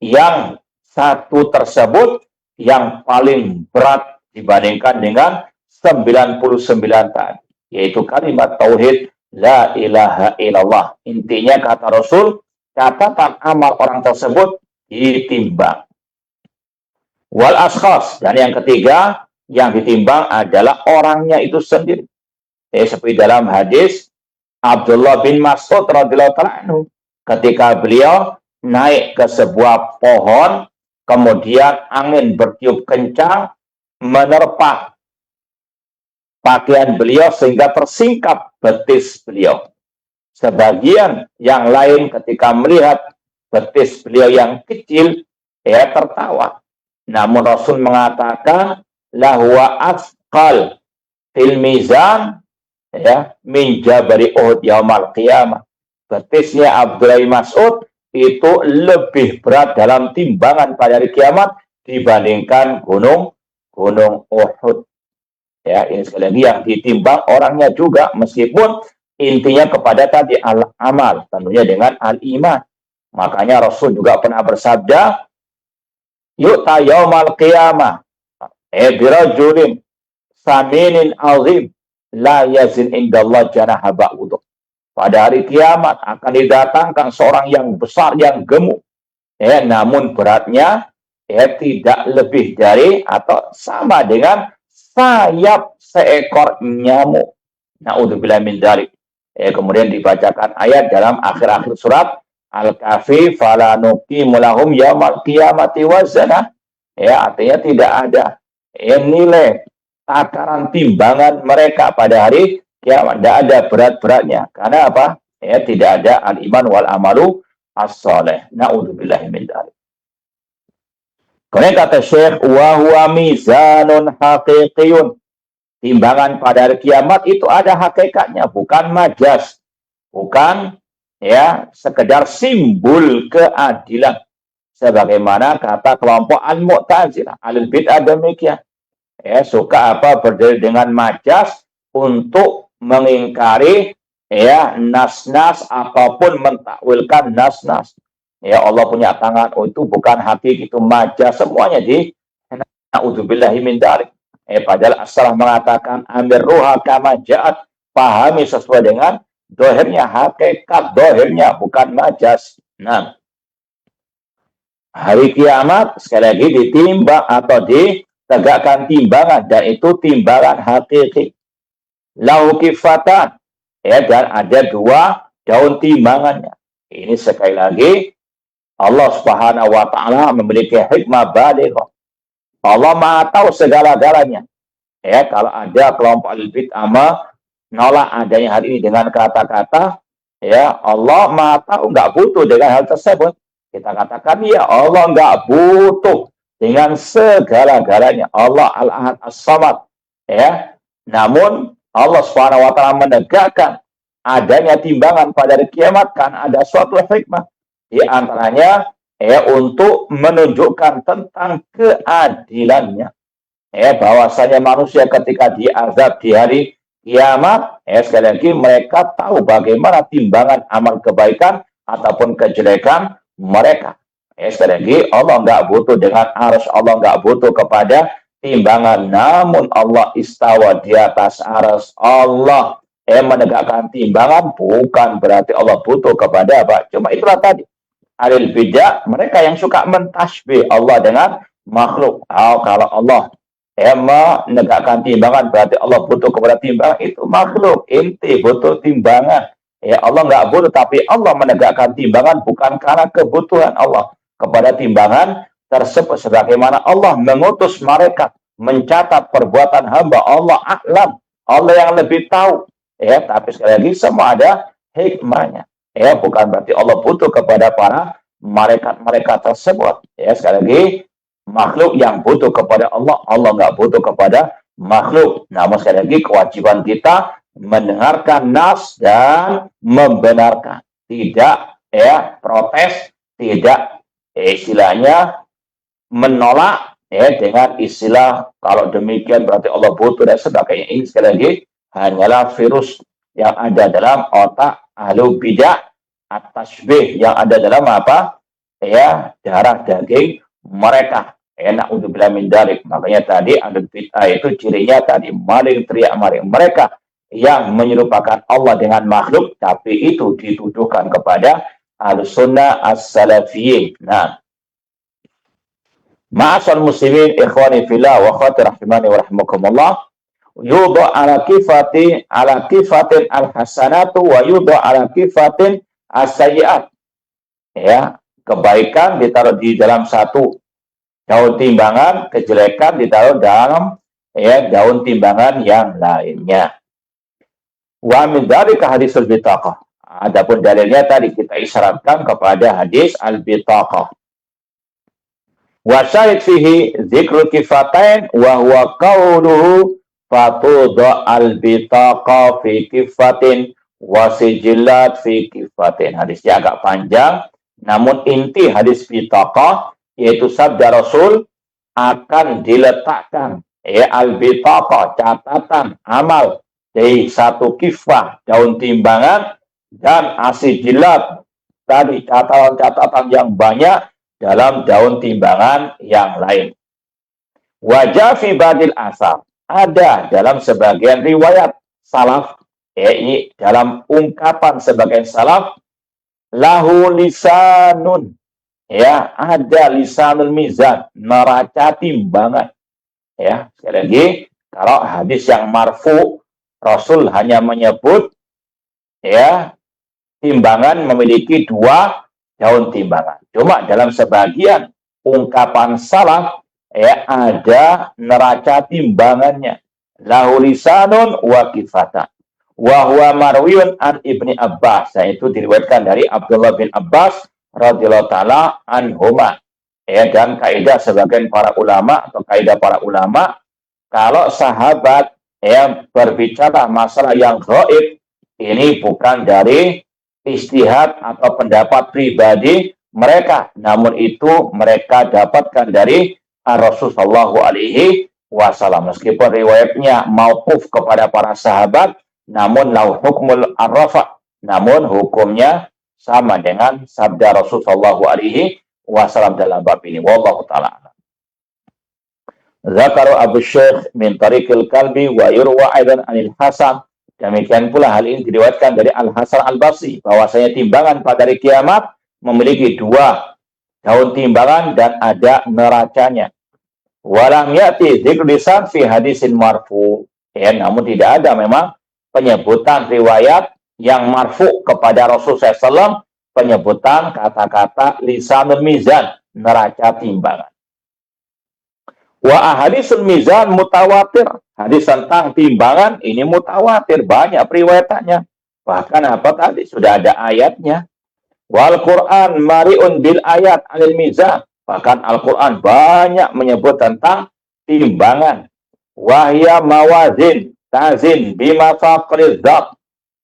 yang 1 tersebut yang paling berat dibandingkan dengan 99 tadi, yaitu kalimat tauhid la ilaha illallah. Intinya, kata Rasul, catatan amal orang tersebut ditimbang. Wal askhas, dan yang ketiga yang ditimbang adalah orangnya itu sendiri. Seperti dalam hadis Abdullah bin Mas'ud radhiyallahu anhu, ketika beliau naik ke sebuah pohon, kemudian angin bertiup kencang menerpa pakaian beliau sehingga tersingkap betis beliau. Sebagian yang lain ketika melihat betis beliau yang kecil, ya, tertawa. Namun Rasul mengatakan lahwa asqal fil mizan, ya, min jabari Uhud yaumal qiyamah. Betisnya Abdullah bin Mas'ud itu lebih berat dalam timbangan pada hari kiamat dibandingkan gunung Uhud. Ya, ini sekali lagi yang ditimbang orangnya juga, meskipun intinya kepada tadi al-amal, tentunya dengan al-iman. Makanya Rasul juga pernah bersabda, yu'ta yaumal qiyamah birajulin saminin azim la yazin indallah janaha ba'udah. Pada hari kiamat akan didatangkan seorang yang besar, yang gemuk. Namun beratnya tidak lebih dari atau sama dengan sayap seekor nyamuk. Na'udzubillah min dzalik. Kemudian dibacakan ayat dalam akhir-akhir surat Al-Kahfi, fala nuqimu lahum yaumal qiyamati wazna. Artinya tidak ada nilai takaran timbangan mereka pada hari kiamat, tidak ada berat-beratnya. Karena apa? Tidak ada al-iman wal amalu as-saleh. Na'udzubillahi min dzalik. Kemudian kata Syekh, wa huwa mizanun haqiqiyun. Timbangan pada hari kiamat itu ada hakikatnya, bukan majas, bukan sekedar simbol keadilan. Sebagaimana kata kelompok al-Mu'tazilah, al-bid'ah demikian. Suka berdiri dengan majas untuk mengingkari nas-nas ataupun mentakwilkan nas-nas. Allah punya tangan, itu bukan hakiki, itu majas, semuanya di na'udzubillahi min dzalik. Padahal as-salah mengatakan amir ruha kama ja'at, pahami sesuai dengan dohirnya, hakikat dohirnya, bukan majas. Nah, hari kiamat sekali lagi ditimbang atau ditegakkan timbangan, dan itu timbangan hakiki. Lahu kifatan, dan ada dua daun timbangannya. Ini sekali lagi Allah Subhanahu wa taala memiliki hikmah balighah. Allah Maha tahu segala-galanya. Kalau ada kelompok al-bid'ah menolak adanya hal ini dengan kata-kata, Allah Maha tahu, nggak butuh dengan hal tersebut. Kita katakan, Allah nggak butuh dengan segala-galanya. Allah al-ahad as-samad. Namun Allah Subhanahu wa taala menegakkan adanya timbangan pada hari kiamat kan ada suatu hikmah. Di antaranya untuk menunjukkan tentang keadilannya. Bahwasanya manusia ketika diazab di hari kiamat, sekali lagi mereka tahu bagaimana timbangan amal kebaikan ataupun kejelekan mereka. Sekali lagi Allah nggak butuh dengan arsy, Allah nggak butuh kepada timbangan, namun Allah istawa di atas arsy. Allah menegakkan timbangan, bukan berarti Allah butuh kepada apa. Cuma itulah tadi. Alil bidah, mereka yang suka mentasbih Allah dengan makhluk. Kalau Allah menegakkan timbangan berarti Allah butuh kepada timbangan, itu makhluk. Inti butuh timbangan. Allah nggak butuh, tapi Allah menegakkan timbangan bukan karena kebutuhan Allah kepada timbangan tersebut. Sebagaimana Allah mengutus mereka mencatat perbuatan hamba, Allah a'lam, Allah yang lebih tahu. Tapi sekali lagi semua ada hikmahnya. Bukan berarti Allah butuh kepada para malaikat-malaikat tersebut. Sekali lagi, makhluk yang butuh kepada Allah, Allah nggak butuh kepada makhluk. Namun sekali lagi, kewajiban kita mendengarkan nas dan membenarkan. Tidak protes, tidak istilahnya menolak dengan istilah kalau demikian berarti Allah butuh dan sebagainya. Ini sekali lagi hanyalah virus yang ada dalam otak ahlu bidah at-tasbih, yang ada dalam apa? Darah daging mereka. Na'udzubillah min dzalik. Makanya tadi ahlu bidah itu cirinya tadi maling teriak maling. Mereka yang menyerupakan Allah dengan makhluk, tapi itu dituduhkan kepada ahlus sunnah as-salafiyyin. Nah, ma'asal muslimin ikhwani fillah wa akhwati rahimani wa rahimakumullah, yudha ala kifatin al-hasanatu wa yudha ala kifatin as-sayyi'at. Kebaikan ditaruh di dalam satu daun timbangan, kejelekan ditaruh dalam daun timbangan yang lainnya. Wa min dzalika hadisul bitaqah. Adapun dalilnya tadi kita isyaratkan kepada hadis al-bitaqah. Wa syahid fihi dzikrul kifatain wa huwa qauluhu fatudha al-bitaqa fi kifatin wa sijillat fi kifatin. Hadisnya agak panjang, namun inti hadis bitaqa yaitu sabda Rasul akan diletakkan al-bitaqa, catatan amal, dari satu kifah daun timbangan, dan asijillat tadi catatan-catatan yang banyak dalam daun timbangan yang lain. Wajah fi badil asar, ada dalam sebagian riwayat salaf, ya ini dalam ungkapan sebagian salaf, lahu lisanun, ya ada lisanul mizan, neraca timbangan. Ya, sekali lagi, kalau hadis yang marfu, Rasul hanya menyebut ya timbangan memiliki 2 daun timbangan. Cuma dalam sebagian ungkapan salaf ya ada neraca timbangannya. Lahu lisanun wa kifatan. Wa huwa marwiyun an Ibni Abbas. Nah, itu diriwayatkan dari Abdullah bin Abbas radhiyallahu taala anhuma. Ya, dan kaidah sebagian para ulama atau kaidah para ulama, kalau sahabat ya berbicara masalah yang gaib, ini bukan dari ijtihad atau pendapat pribadi mereka, namun itu mereka dapatkan dari Rasulullah SAW. Meskipun riwayatnya mauquf kepada para sahabat, namun lau hukmul arrafa, namun hukumnya sama dengan sabda Rasulullah SAW dalam bab ini. Wallahu ta'ala. Zakaru Abu Syekh min tariqil kalbi wa yurwa aidan anil Hasan. Demikian pula hal ini diriwayatkan dari Al-Hasan Al-Basri bahwasanya timbangan pada hari kiamat memiliki 2 daun timbangan dan ada neracanya. Walam ya'ti dzikru lisan fi hadisin marfu. Ya, namun tidak ada memang penyebutan riwayat yang marfu kepada Rasulullah SAW, penyebutan kata-kata lisanul mizan, neraca timbangan. Wa ahadisul mizan mutawatir. Hadis tentang timbangan ini mutawatir, banyak riwayatannya. Bahkan apa tadi sudah ada ayatnya. Wal Quran mari'un bil ayat anil mizan. Bahkan Al-Quran banyak menyebut tentang timbangan. Wahya mawazin tazin bima faqriz dzat.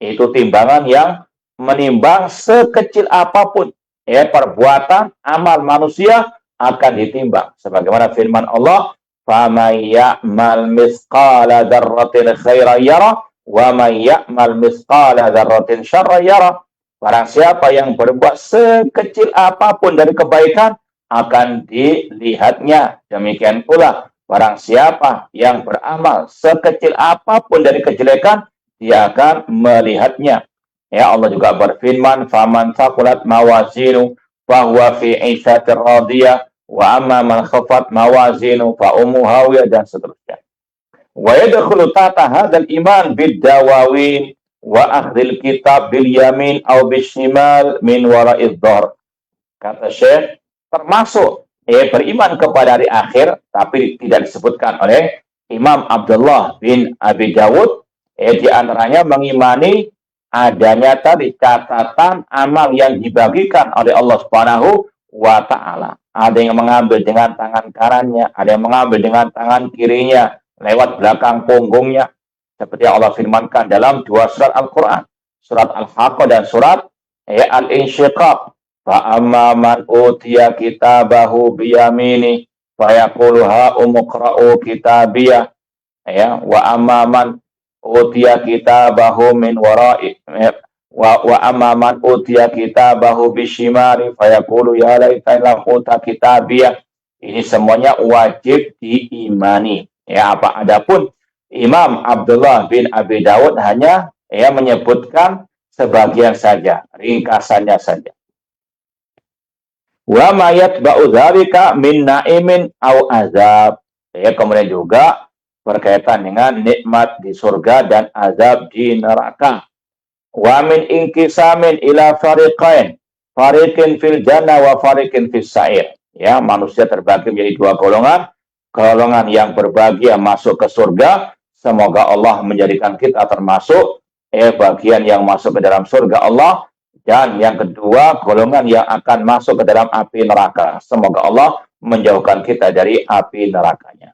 Itu timbangan yang menimbang sekecil apapun ya perbuatan amal manusia akan ditimbang. Sebagaimana firman Allah, "Faman ya'mal mithqala dzarratin khairan yara wa man ya'mal mithqala dzarratin syarran yara." Barang siapa yang berbuat sekecil apapun dari kebaikan akan dilihatnya. Demikian pula barang siapa yang beramal sekecil apapun dari kejelekan, dia akan melihatnya. Ya, Allah juga berfirman, "Faman thaqulat mawazinu fahuwa fi 'ishatir radiyah wa amma man khafat mawazinu fa ummuhu hawiyah," dan seterusnya. Wa yadkhulu tahta hadzal iman bid-dawawin wa akhdhil kitab bil yamin aw bishimal min wara'iz dhahr. Kata Syekh, termasuk beriman kepada hari akhir, tapi tidak disebutkan oleh Imam Abdullah bin Abi Dawud. Di antaranya mengimani adanya tadi catatan amal yang dibagikan oleh Allah Subhanahu wa Ta'ala. Ada yang mengambil dengan tangan kanannya, ada yang mengambil dengan tangan kirinya, lewat belakang punggungnya. Seperti yang Allah firmankan dalam 2 surat Al-Quran, surat Al-Haqqah dan surat Al-Insyiqaq. Fa'amma man utiya kitabahu biyamini fayaqulu ha'umqra'u kitabiyah. Ya, wa amma man utiya kitabahu min wara'i wa amma man utiya kitabahu bishimari fayaqulu ya laitani lam uta kitabiyah. Ini semuanya wajib diimani. Ya, adapun Imam Abdullah bin Abi Dawud hanya menyebutkan sebagian saja, ringkasannya saja. Wa ma yatba'u dzalika min na'imin aw azab. Ya, kemudian juga berkaitan dengan nikmat di surga dan azab di neraka. Wa min inqisamin ila fariqain, fariqin fil jannah wa fariqin fis sa'ir. Ya, manusia terbagi menjadi 2 golongan. Golongan yang berbahagia masuk ke surga. Semoga Allah menjadikan kita termasuk bagian yang masuk ke dalam surga Allah. Dan yang kedua, golongan yang akan masuk ke dalam api neraka. Semoga Allah menjauhkan kita dari api nerakanya.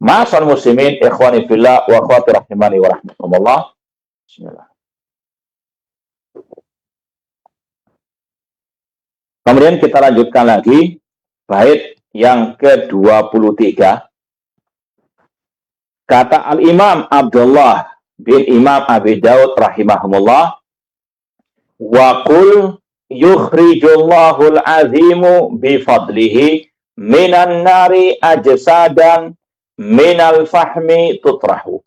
Ma'asyiral muslimin, ikhwani fillah wa akhwati rahimani wa rahmatullah. Bismillah. Kemudian kita lanjutkan lagi bait yang ke-23. Kata Al-Imam Abdullah bin Imam Abi Dawud rahimahumullah, wa qul yukhrijullahul azimu bifadlihi minan nari ajsadan minal fahmi tutrahu.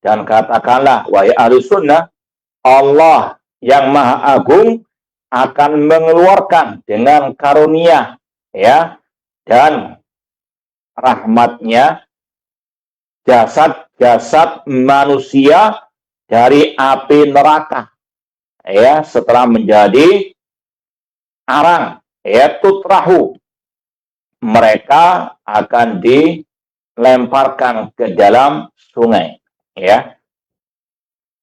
dan katakanlah, wahai ahli sunnah, Allah yang maha agung akan mengeluarkan dengan karunia ya dan rahmatnya jasad-jasad manusia dari api neraka ya setelah menjadi arang ya tutrahu, mereka akan dilemparkan ke dalam sungai ya.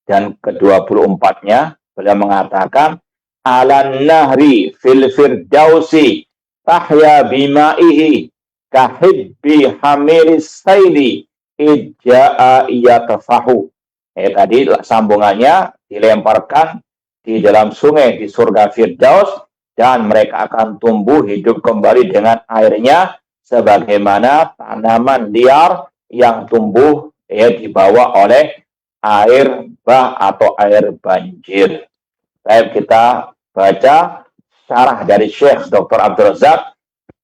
Dan ke-24-nya beliau mengatakan alan nahri fil firdausi tahya bima'ihi kahibbi hamilis saili ijja'a yatafahu. Tadi sambungannya dilemparkan di dalam sungai di surga Firdaus dan mereka akan tumbuh hidup kembali dengan airnya sebagaimana tanaman liar yang tumbuh dibawa oleh air bah atau air banjir. Baik, kita baca syarah dari Syekh Dr. Abdul Razak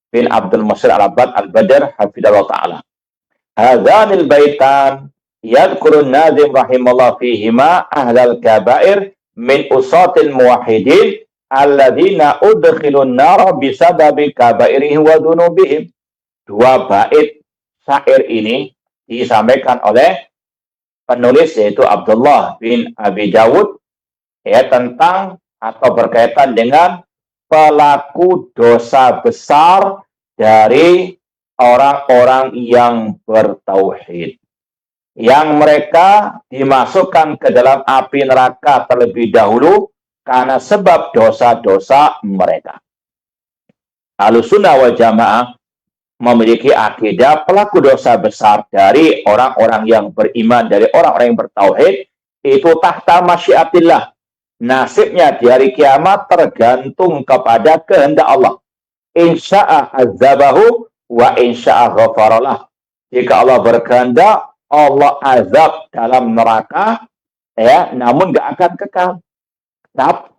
bin Abdul Masir Al-Abad Al-Badr hafidhallahu ta'ala. Hadzanil baitan yadhkurun nazim rahimallahu fihima ahlal kabair min usatil muwahhidin alladzina udkhilun nar bisababi kabairihim wa dzunubihim. Dua bait syair ini disampaikan oleh penulis yaitu Abdullah bin Abi Dawud ya tentang atau berkaitan dengan pelaku dosa besar dari orang-orang yang bertauhid yang mereka dimasukkan ke dalam api neraka terlebih dahulu karena sebab dosa-dosa mereka. Ahlussunnah wal Jamaah memiliki akidah pelaku dosa besar dari orang-orang yang beriman, dari orang-orang yang bertauhid, itu tahta masyiatillah. Nasibnya di hari kiamat tergantung kepada kehendak Allah. Insya'a azabahu wa insya'a ghafaralah. Jika Allah berkehendak, Allah azab dalam neraka, ya, namun gak akan kekal.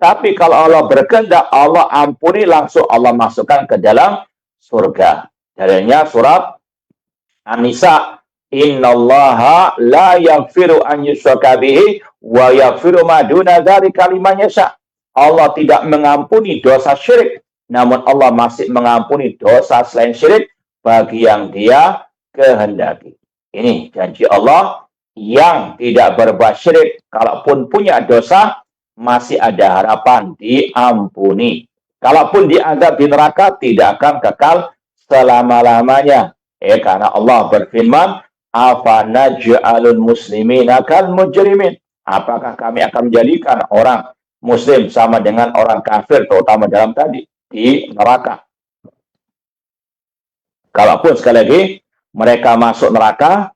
Tapi kalau Allah berkehendak, Allah ampuni langsung, Allah masukkan ke dalam surga. Dalilnya surat An-Nisa, innallaha la yaghfiru an yushraka bihi wa yaghfiru ma duna dzalika liman yasha. Allah tidak mengampuni dosa syirik, namun Allah masih mengampuni dosa selain syirik bagi yang Dia kehendaki. Ini janji Allah yang tidak berbuat syirik, kalaupun punya dosa masih ada harapan diampuni. Kalaupun diazab di neraka tidak akan kekal selama-lamanya. Karena Allah berfirman, afanaj'alul muslimina kal mujrimin. Apakah kami akan menjadikan orang muslim sama dengan orang kafir, terutama dalam tadi di neraka? Kalaupun sekali lagi mereka masuk neraka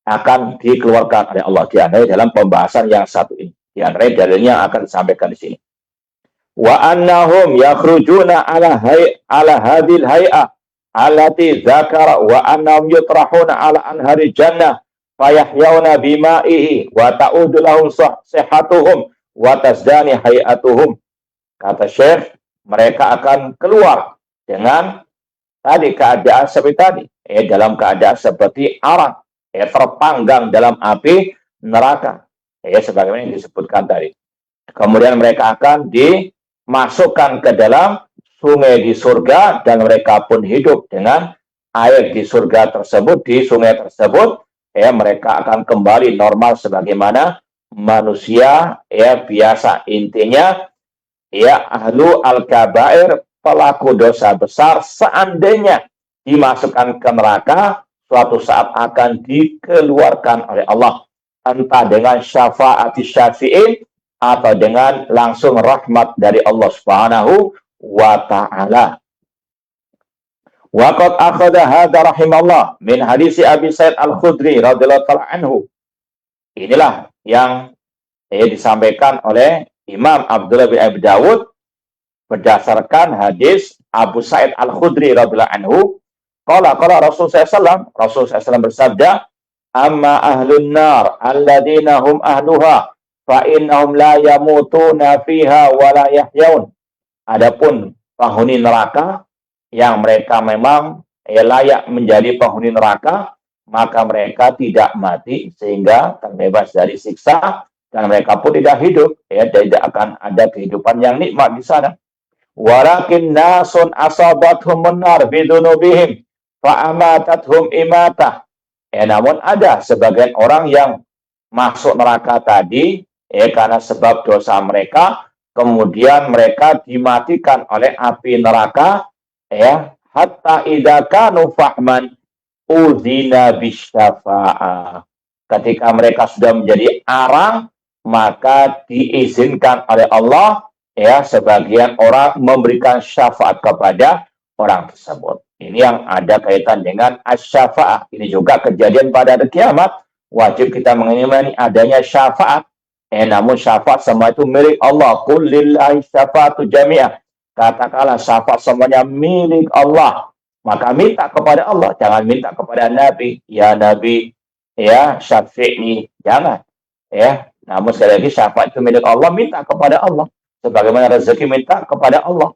akan dikeluarkan oleh Allah. Diantaranya dalam pembahasan yang satu ini. Diantaranya dalilnya akan disampaikan di sini. Wa annahum yakhrujuna ala hadil hay'ah allati dzakara wa annahum yutrahuna ala anhari jannah fayahyauna bima'ihi wa ta'udu lahum sihhatuhum wa tazdani hay'atuhum. Kata Syekh, mereka akan keluar dengan tadi keadaan seperti tadi, dalam keadaan seperti arang, terpanggang dalam api neraka, sebagaimana yang disebutkan tadi. Kemudian mereka akan dimasukkan ke dalam sungai di surga dan mereka pun hidup dengan air di surga tersebut, di sungai tersebut. Mereka akan kembali normal sebagaimana manusia biasa. Intinya ahlu al-kabair, pelaku dosa besar, seandainya dimasukkan ke neraka, suatu saat akan dikeluarkan oleh Allah, entah dengan syafaat syafi'in atau dengan langsung rahmat dari Allah Subhanahu wa ta'ala. Wa qad akhadha hadha rahimallah min hadisi Abi Sa'id Al-Khudri radhiyallahu ta'ala anhu. Inilah yang disampaikan oleh Imam Abdullah bin Abi Dawud berdasarkan hadis Abu Sa'id Al-Khudri radhiyallahu anhu. Qala Rasulullah SAW bersabda, amma ahlun nar alladzina hum ahluha fa innahum la yamutuna fiha wa la yahyaun. Adapun penghuni neraka yang mereka memang layak menjadi penghuni neraka, maka mereka tidak mati sehingga terbebas dari siksa, dan mereka pun tidak hidup, ya, tidak akan ada kehidupan yang nikmat di sana. Walakin nasun asabathum nar bidunubihim fa'amatathum imatah. Namun ada sebagian orang yang masuk neraka tadi, karena sebab dosa mereka, kemudian mereka dimatikan oleh api neraka, hatta idza kanu fahman udzina bisyafa'ah. Ketika mereka sudah menjadi arang, maka diizinkan oleh Allah, sebagian orang memberikan syafaat kepada orang tersebut. Ini yang ada kaitan dengan asy-syafa'ah. Ini juga kejadian pada hari kiamat. Wajib kita mengimani adanya syafaat. Namun syafaat semua itu milik Allah. Qul lillahi syafa'atu jami'ah. Katakanlah syafaat semuanya milik Allah. Maka minta kepada Allah. Jangan minta kepada Nabi. Ya Nabi, ya syafi'i. Jangan. Namun sekali lagi syafaat itu milik Allah. Minta kepada Allah. Sebagaimana rezeki minta kepada Allah.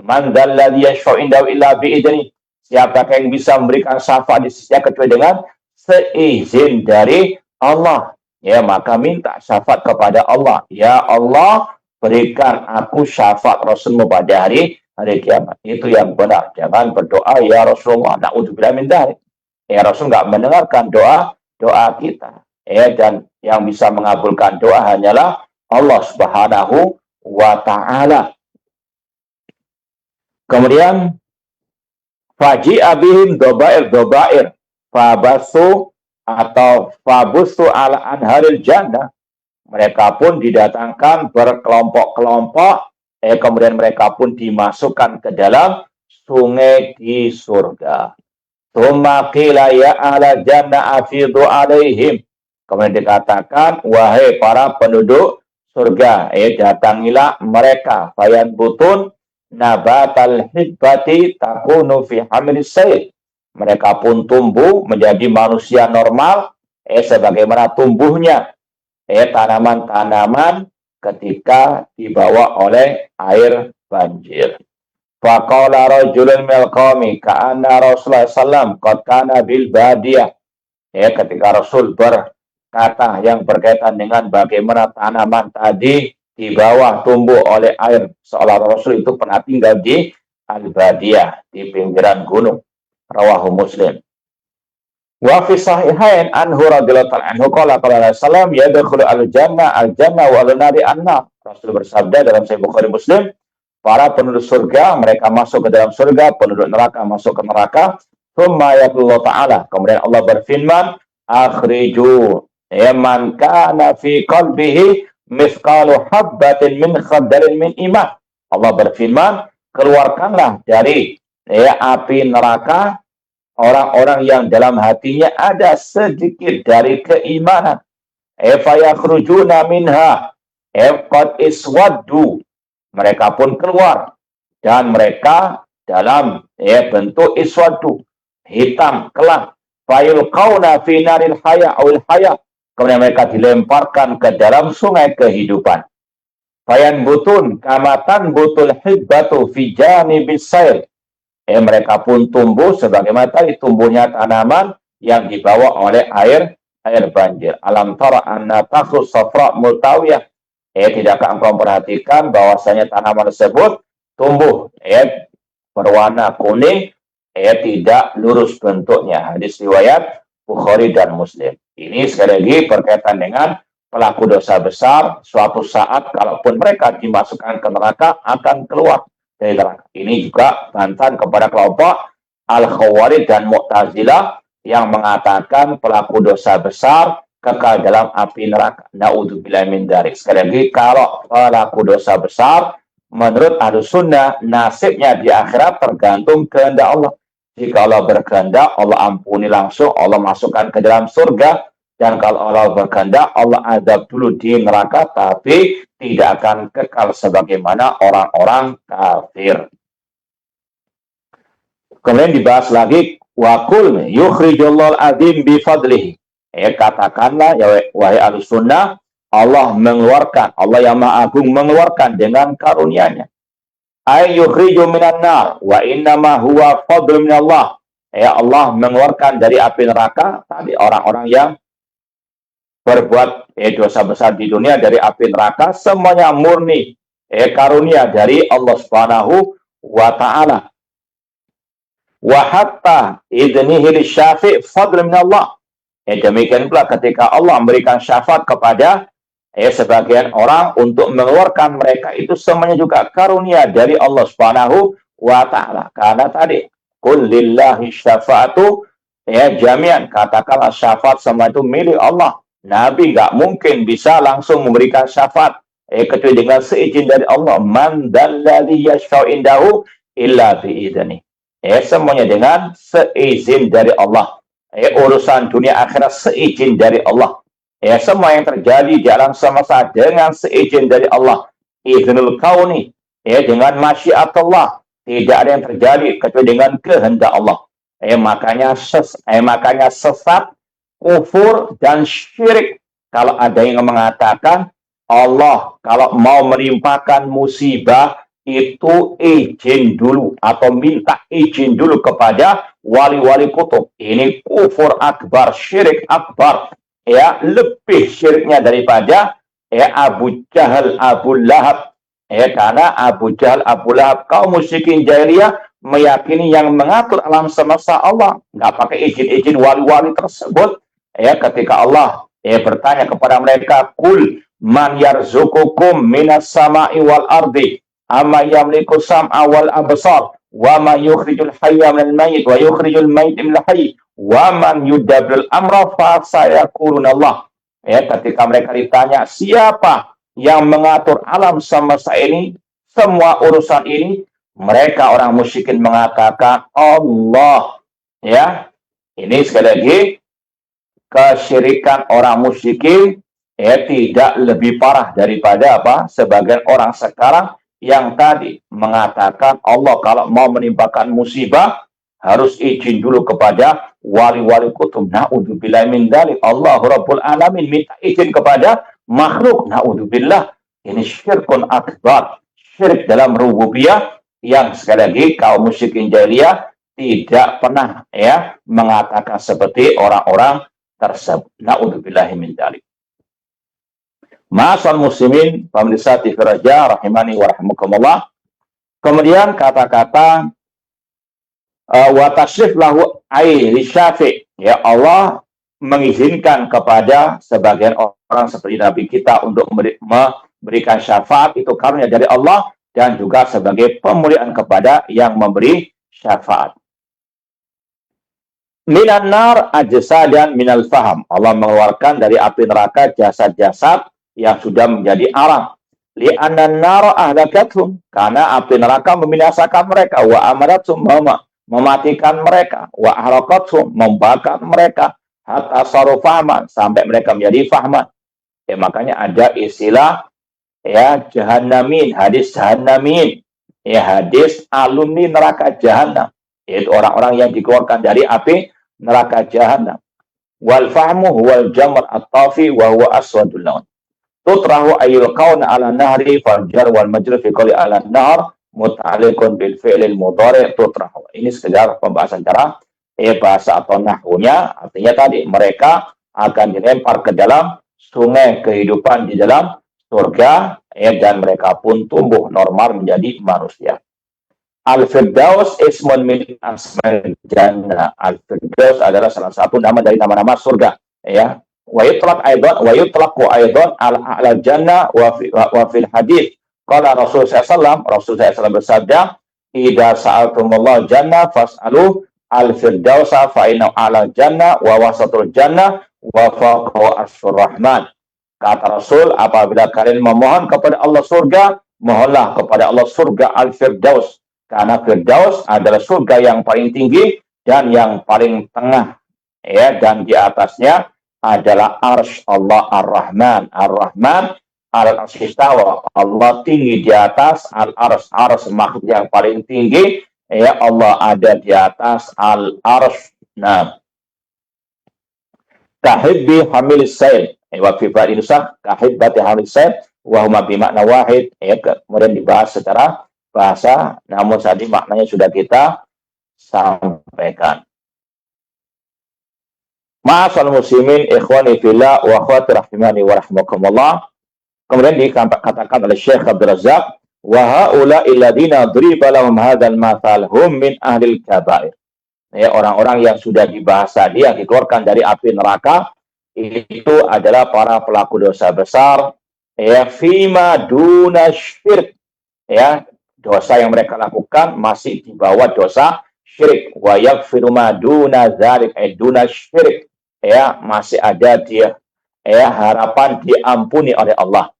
Man dzalladzi yashfa'u indahu illa bi'idznih. Siapakah yang bisa memberikan syafaat di sisinya kecuali dengan seizin dari Allah? Maka minta syafaat kepada Allah. Ya Allah, berikan aku syafaat Rasulmu pada hari kiamat. Itu yang benar. Jangan berdoa ya Rasulullah, na'udzubillah min dzalik. Rasul nggak mendengarkan doa kita. Dan yang bisa mengabulkan doa hanyalah Allah Subhanahu wa ta'ala. Kemudian faji'a bihim dobair fabasu atau fabusu ala anharil jannah. Mereka pun didatangkan berkelompok-kelompok, kemudian mereka pun dimasukkan ke dalam sungai di surga. Tsumma qila ya ahla jannah afidu alaihim. Kemudian dikatakan, wahai para penduduk surga, datangilah mereka. Fayan butun nabatal hibbati takunu fi hamlis sayl. Mereka pun tumbuh menjadi manusia normal, sebagaimana tumbuhnya tanaman-tanaman ketika dibawa oleh air banjir. Faqala rajulun minal qaumi ka'anna Rasulullah sallam qad kana bil badiyah. Ketika Rasul berkata yang berkaitan dengan bagaimana tanaman tadi di bawah tumbuh oleh air, seolah Rasul itu pernah tinggal di al-badiyah, di pinggiran gunung. Rawahu Muslim. Wa fi sahihain anhu radhiyallahu ta'ala anhu qala sallam yadkhulu al-jannah wa al-nari an-nar. Rasul bersabda dalam Sahih Bukhari Muslim, para penduduk surga mereka masuk ke dalam surga, penduduk neraka masuk ke neraka. Tsumma yaqulu ta'ala, kemudian Allah berfirman, akhriju man kana fi qalbihi mithqalu habbatin min khardalin min iman. Allah berfirman, keluarkanlah dari api neraka orang-orang yang dalam hatinya ada sedikit dari keimanan. Fayakhrujuna minha qad iswaddu. Mereka pun keluar dan mereka dalam bentuk iswaddu, hitam kelam. Fayulqauna fi naril haya awil haya. Kemudian mereka dilemparkan ke dalam sungai kehidupan. Fayan butun kamatan butul hibbatu fi janibis sayl. Mereka pun tumbuh sebagaimana tadi tumbuhnya tanaman yang dibawa oleh air banjir. Alam tara anna takhus safra multawiyah. Tidakkah engkau perhatikan bahwasanya tanaman tersebut tumbuh berwarna kuning, tidak lurus bentuknya. Hadis riwayat Bukhari dan Muslim. Ini sekali lagi berkaitan dengan pelaku dosa besar. Suatu saat kalaupun mereka dimasukkan ke neraka akan keluar dari neraka. Ini juga bantahan kepada kelompok Al-Khawarij dan Mu'tazilah yang mengatakan pelaku dosa besar kekal dalam api neraka. Na'udzubillah min dzalik. Sekali lagi, kalau pelaku dosa besar menurut Ahlus Sunnah nasibnya di akhirat tergantung kehendak Allah. Jika Allah berkehendak, Allah ampuni langsung, Allah masukkan ke dalam surga. Dan kalau Allah berkehendak, Allah azab dulu di neraka, tapi tidak akan kekal sebagaimana orang-orang kafir. Kemudian dibahas lagi, wa qul yukhrijullahu al-azim bi fadlihi. Katakanlah, ya wahai Ahlus Sunnah, Allah mengeluarkan, Allah yang Maha Agung mengeluarkan dengan karunia-Nya. Ay yukhriju minan nar wa innama huwa fadlu minallah. ya Allah mengeluarkan dari api neraka tadi orang-orang yang berbuat dosa besar di dunia dari api neraka, semuanya murni karunia dari Allah Subhanahu wa taala. Wa hatta idnihi lisyafi' fadl min Allah. Demikian pula ketika Allah memberikan syafaat kepada sebagian orang untuk mengeluarkan mereka, itu semuanya juga karunia dari Allah Subhanahu wa taala. Karena tadi qul lillahi syafa'atu jami'an, katakanlah syafaat semua itu milik Allah. Nabi nggak mungkin bisa langsung memberikan syafaat kecuali dengan seizin dari Allah. Man dalladzi yashfa'u indahu illa bi'idznih. Semuanya dengan seizin dari Allah. Urusan dunia akhirat seizin dari Allah. Semua yang terjadi di alam semesta dengan seizin dari Allah. Iznul kauni dengan masyiatullah. Tidak ada yang terjadi kecuali dengan kehendak Allah. Makanya sesat, kufur dan syirik. Kalau ada yang mengatakan Allah kalau mau menimpakan musibah itu izin dulu atau minta izin dulu kepada wali-wali kutub. Ini kufur akbar, syirik akbar. Lebih syiriknya daripada Abu Jahal, Abu Lahab. Karena Abu Jahal, Abu Lahab, kaum musyrikin jahiliyah meyakini yang mengatur alam semesta Allah. Nggak pakai izin-izin wali-wali tersebut. Ketika Allah bertanya kepada mereka, kul man yarzukukum minas sama'i wal ardi amma yamliku sam'a wal absar wa ma yukhrijul hayya minal mayyit wa yukhrijul mayyita minal hayy wa man yudabbirul amra fa sayaquluna Allah. Ketika mereka ditanya siapa yang mengatur alam semesta ini, semua urusan ini, mereka orang musyrikin mengatakan Allah. Ini sekali lagi kesyirikan orang musyrikin tidak lebih parah daripada sebagian orang sekarang yang tadi mengatakan Allah kalau mau menimpakan musibah harus izin dulu kepada wali-wali kutub. Na'udzubillah min dzalik. Allah Rabbul Alamin minta izin kepada makhluk. Na'udzubillah. Ini syirkun akbar. Syirik dalam rububiyah yang sekali lagi kaum musyrikin jahiliyah tidak pernah mengatakan seperti orang-orang tersebut. Na'udzubillahi min dzalik. Ma'asal muslimin pemirsa TV Raja rahimani wa rahmukumullah. Kemudian kata-kata wa tashrif lahu ai lisyafi'. Allah mengizinkan kepada sebagian orang seperti Nabi kita untuk memberikan syafaat, itu karunia dari Allah, dan juga sebagai pemuliaan kepada yang memberi syafaat. Minan nar ajsadan minal faham. Allah mengeluarkan dari api neraka jasad-jasad yang sudah menjadi arang. Li'annan nar ahlakathum, karena api neraka membinasakan mereka, wa amarathum, mematikan mereka, wa ahlakathum, membakar mereka, hatta saru fahman, sampai mereka menjadi fahman. Makanya ada istilah jahannamin, hadis jahannamin, hadis alumni neraka jahanam, yaitu orang-orang yang dikeluarkan dari api neraka jahanam. Wal fahmu huwal jamr at-tafi wa huwa aswadul laun. Tutrahu ayyul qauna ala nahri farjar wal majrur fi qali ala nahr muta'alliqun bil fi'lil mudhari' tutrahu. Ini sekedar pembahasan cara bahasa atau nahwunya. Artinya tadi mereka akan dilempar ke dalam sungai kehidupan di dalam surga, dan mereka pun tumbuh normal menjadi manusia. Al-Firdaus ismun min asma'il jannah. Al-Firdaus adalah salah satu nama dari nama-nama surga. Wa yutlaqu aidan al jannah wa fil hadits qala Rasulullah SAW bersabda, idza sa'altumullah jannah fas'alu al-firdausa fa inna ala jannah wa wasatul jannah wa fawqa arsyur rahman. Kata Rasul, apabila kalian memohon kepada Allah surga, mohonlah kepada Allah surga al-firdaus, karena firdaus adalah surga yang paling tinggi dan yang paling tengah, dan di atasnya adalah arsy Allah ar-Rahman. Ar-Rahman al-arsy istawa. Allah tinggi di atas al-arsy makhluk yang paling tinggi. Allah ada di atas al-arsy. Nah, kahibbi hamil sail. Wa fi ba'di nusakh kahibbati hamil sail wa huma bi makna wahid. Kemudian dibahas secara bahasa, namun tadi maknanya sudah kita sampaikan. Ma'asal muslimin ikhwani fillah wa akhwati rahimani wa rahmakumullah. Kemudian dikatakan oleh Syekh Abdul Razak, wa haula'i alladziina duriba lahum hadzal matsal hum min ahlil kabair. Ya, orang-orang yang sudah dibahas tadi yang dikeluarkan dari api neraka itu adalah para pelaku dosa besar, ya, fima duna syirik, ya, dosa yang mereka lakukan masih di bawah dosa syirik. Wa yaghfiru ma duna dzalik, duna syirik, ya, masih ada dia, ya, harapan diampuni oleh Allah.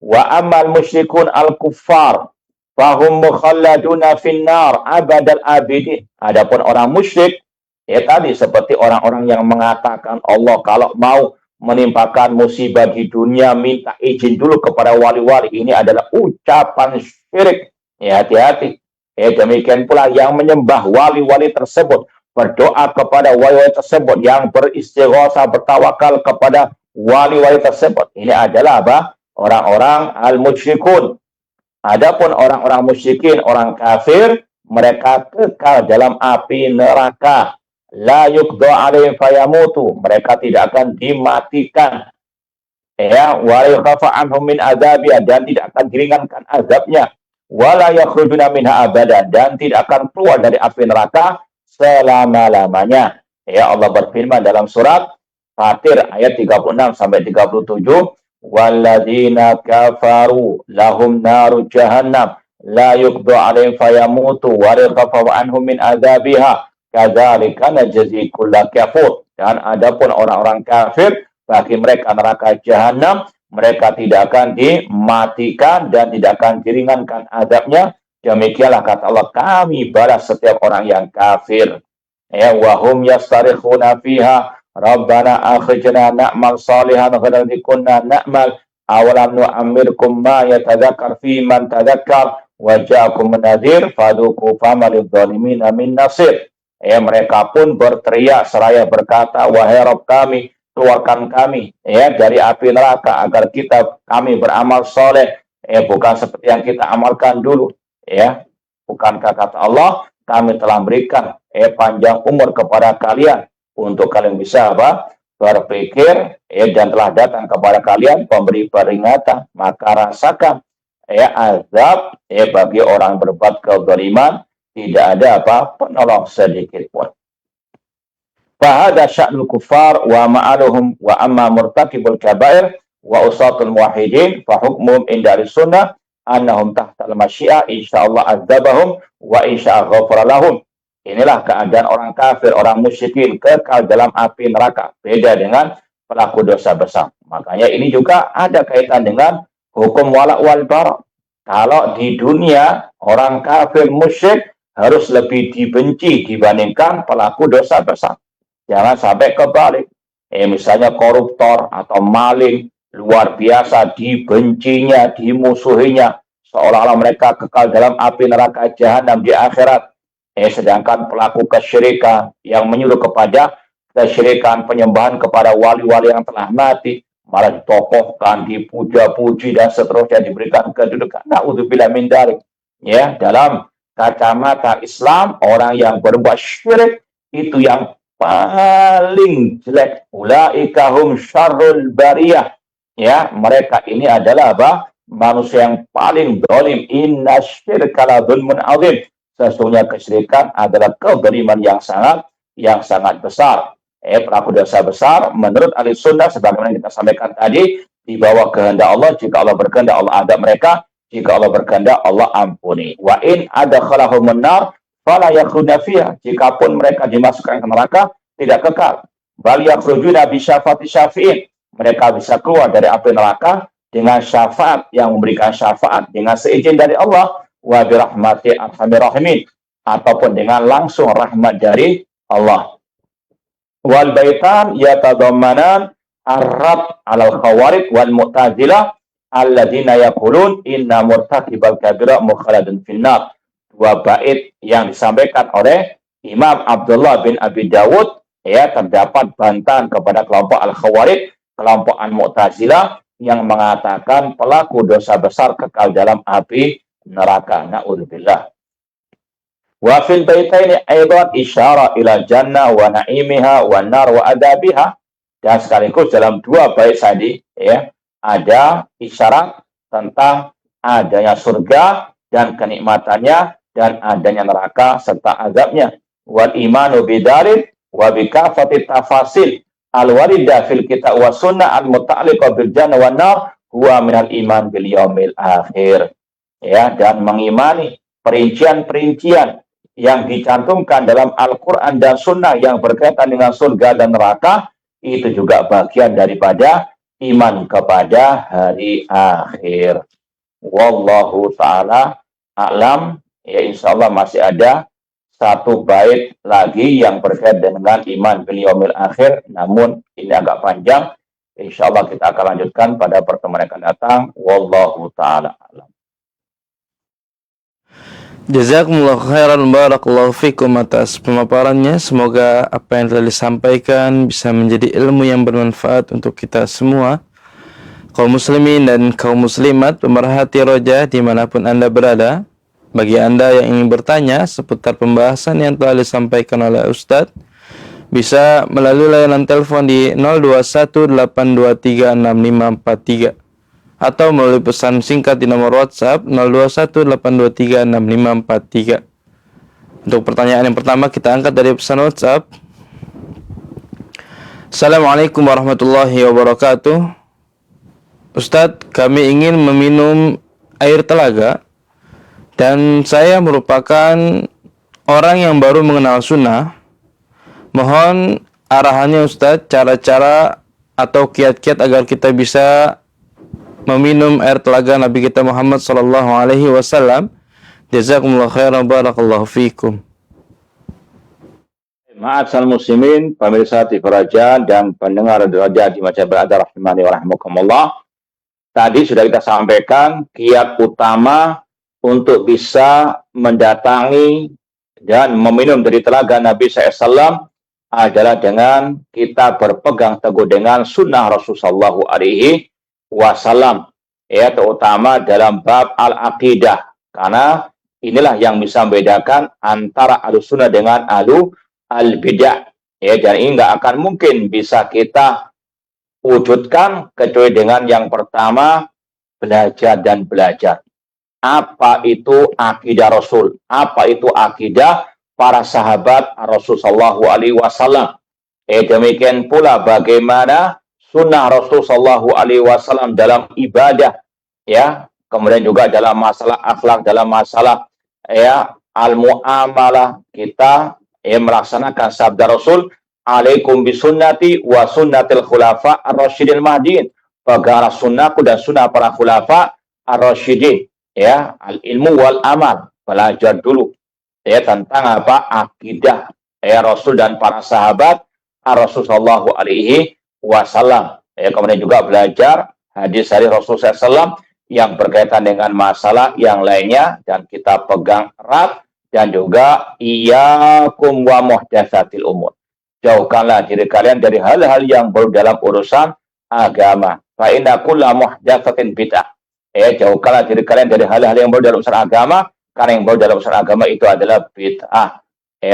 Wa amal musyrikun al-kuffar fahum mukhalladuna finnar abadal abidin. Adapun orang musyrik, ya tadi seperti orang-orang yang mengatakan Allah kalau mau menimpakan musibah di dunia minta izin dulu kepada wali-wali. Ini adalah ucapan syirik. Ya, hati-hati. Ya, demikian pula yang menyembah wali-wali tersebut, berdoa kepada wali-wali tersebut, yang beristighatsah, bertawakal kepada wali-wali tersebut. Ini adalah apa? Orang-orang al-musyrikun. Adapun orang-orang musyrikin, orang kafir, mereka kekal dalam api neraka. La yuqda alaihim fayamutu. Mereka tidak akan dimatikan. Ya, wa yukhafa anhum min adzabia, dan tidak akan diringankan azabnya. Wala yakhrujuna minha abada, dan tidak akan keluar dari api neraka selama-lamanya. Ya, Allah berfirman dalam surat Fatir ayat 36 sampai 37, walladzina kafaru lahum naru jahannam la yuqda alaihim fayamutu wa yukhafa anhum min adzabiha kadzalika najzi kulla kafur. Dan adapun orang-orang kafir, bagi mereka neraka jahanam, mereka tidak akan dimatikan dan tidak akan diringankan azabnya. Demikianlah kata Allah, kami balas setiap orang yang kafir. Ya, wahum yastarikhuna fiha Rabbana akhrijna na'mal salihan ghairan kunna na'mal awalam nu'ammirkum ma yatadzakkar fi man tadzakkar wa ja'akum nadhir fadhuqu famal lidzalimin min nasir. Ya, mereka pun berteriak seraya berkata, wahai Rabb kami, keluarkan kami, ya, dari api neraka agar kami beramal soleh, bukan seperti yang kita amalkan dulu. Ya, bukankah kata Allah, kami telah berikan panjang umur kepada kalian untuk kalian bisa apa? Berpikir, dan telah datang kepada kalian pemberi peringatan, maka rasakan azab bagi orang berbuat kezaliman, tidak ada apa penolong sedikit pun. Fahada sya'nul kufar wa ma'aluhum wa amma murtakibul kabair wa usatul muwahhidin fa hukmum inda sunnah annahum tahtal masyiah insyaallah azabahum wa insya'a ghafara lahum. Inilah keadaan orang kafir, orang musyrikin, kekal dalam api neraka. Beda dengan pelaku dosa besar. Makanya ini juga ada kaitan dengan hukum wala wal bara. Kalau di dunia orang kafir musyrik harus lebih dibenci dibandingkan pelaku dosa besar. Jangan sampai kebalik. Misalnya koruptor atau maling, luar biasa dibencinya, dimusuhinya, seolah-olah mereka kekal dalam api neraka jahanam di akhirat. Sedangkan pelaku kesyirikan yang menyuruh kepada kesyirikan, penyembahan kepada wali-wali yang telah mati, malah ditokohkan, dipuja-puji, dan seterusnya, diberikan kedudukan. Na'udzubillah min dzalik. Ya, dalam kacamata Islam, orang yang berbuat syirik itu yang paling jelek. Ulaika hum syarrul bariyah. Ya, mereka ini adalah apa? Manusia yang paling zalim. Inna syirka la dzulmun adzim. Sesungguhnya kesyirikan adalah kezaliman yang sangat besar. Pelaku dosa besar menurut ahli sunnah sebagaimana kita sampaikan tadi, di bawah kehendak Allah. Jika Allah berkehendak, Allah adab mereka. Jika Allah berkehendak, Allah ampuni. Wa in adkhalahum an-nar fala yakhrujuna fiha. Jikapun mereka dimasukkan ke neraka, tidak kekal. Bal yakhrujuna bi syafaati syafi'in. Mereka bisa keluar dari api neraka dengan syafaat yang memberikan syafaat dengan seizin dari Allah, wa bi rahmati arhamir rahimin, ataupun dengan langsung rahmat dari Allah. Wal baitan yatadammanan ar-rad 'alal khawarij wal mu'tazilah alladzina yaqulun inna murtakibal kabira mukhalladun finnar. Dua bait yang disampaikan oleh Imam Abdullah bin Abi Dawud, terdapat bantahan kepada kelompok al-khawarij, kelompok al-mu'tazilah yang mengatakan pelaku dosa besar kekal dalam api neraka. Na'udzubillah. Wa fil baitaini aidan isyara ila jannah wa na'imiha wa nar wa adabiha. Dan sekaligus dalam dua bait tadi ya, ada isyarat tentang adanya surga dan kenikmatannya dan adanya neraka serta azabnya. Wal imanu bidzalik wa bi kafati tafasil al-warida fil kitab wa sunnah al-muta'alliqah bil jannah wan nar huwa minal iman bil yaumil akhir. Ya, dan mengimani perincian-perincian yang dicantumkan dalam Al-Quran dan Sunnah yang berkaitan dengan surga dan neraka, itu juga bagian daripada iman kepada hari akhir. Wallahu ta'ala a'lam. Ya, insya Allah masih ada satu bait lagi yang berkaitan dengan iman bil yaumil akhir, namun ini agak panjang. Insya Allah kita akan lanjutkan pada pertemuan yang akan datang. Wallahu ta'ala a'lam. Jazakumullah khairan, barakallahu fikum atas pemaparannya. Semoga apa yang telah disampaikan bisa menjadi ilmu yang bermanfaat untuk kita semua, kaum muslimin dan kaum muslimat, pemerhati roja dimanapun Anda berada. Bagi Anda yang ingin bertanya seputar pembahasan yang telah disampaikan oleh Ustadz, bisa melalui layanan telepon di 0218236543 atau melalui pesan singkat di nomor WhatsApp 0218236543. Untuk pertanyaan yang pertama kita angkat dari pesan WhatsApp. Assalamualaikum warahmatullahi wabarakatuh. Ustadz, kami ingin meminum air telaga dan saya merupakan orang yang baru mengenal sunnah. Mohon arahannya Ustadz, cara-cara atau kiat-kiat agar kita bisa meminum air telaga Nabi kita Muhammad sallallahu alaihi wasallam. Jazakumullah khairan, barakallahu fikum. Ma'asal muslimin, pemirsa TV Raja dan pendengar Radio Raja di macam berada rahimani wa rahmukumullah. Tadi sudah kita sampaikan kiat utama untuk bisa mendatangi dan meminum dari telaga Nabi SAW adalah dengan kita berpegang teguh dengan sunnah Rasulullah SAW wasallam, ya, terutama dalam bab al-aqidah, karena inilah yang bisa membedakan antara Ahlussunnah dengan al-bidah, ya, dan ini nggak akan mungkin bisa kita wujudkan kecuali dengan yang pertama, belajar dan belajar. Apa itu akidah Rasul? Apa itu akidah para sahabat Rasulullah SAW? Demikian pula bagaimana sunnah Rasul Sallallahu Alaihi Wasallam dalam ibadah, ya, kemudian juga dalam masalah akhlak, dalam masalah ya al-muamalah kita melaksanakan sabda Rasul, alaikum bisunnati wa sunnatil khulafa ar-rasyidil mahdiin, pegang sunnahku dan sunnah para khulafa ar-rasyidin, ya, al-ilmu wal amal, belajar dulu ya tentang apa akidah ya Rasul dan para sahabat Rasul Sallallahu Alaihi Wasallam. Kemudian juga belajar hadis dari Rasulullah SAW yang berkaitan dengan masalah yang lainnya dan kita pegang erat. Dan juga iyyakum wa muhdatsatil umur. Jauhkanlah diri kalian dari hal-hal yang baru dalam urusan agama. Fa inna kulla muhdatsatin bid'ah. Jauhkanlah diri kalian dari hal-hal yang baru dalam urusan agama, karena yang baru dalam urusan agama itu adalah bid'ah.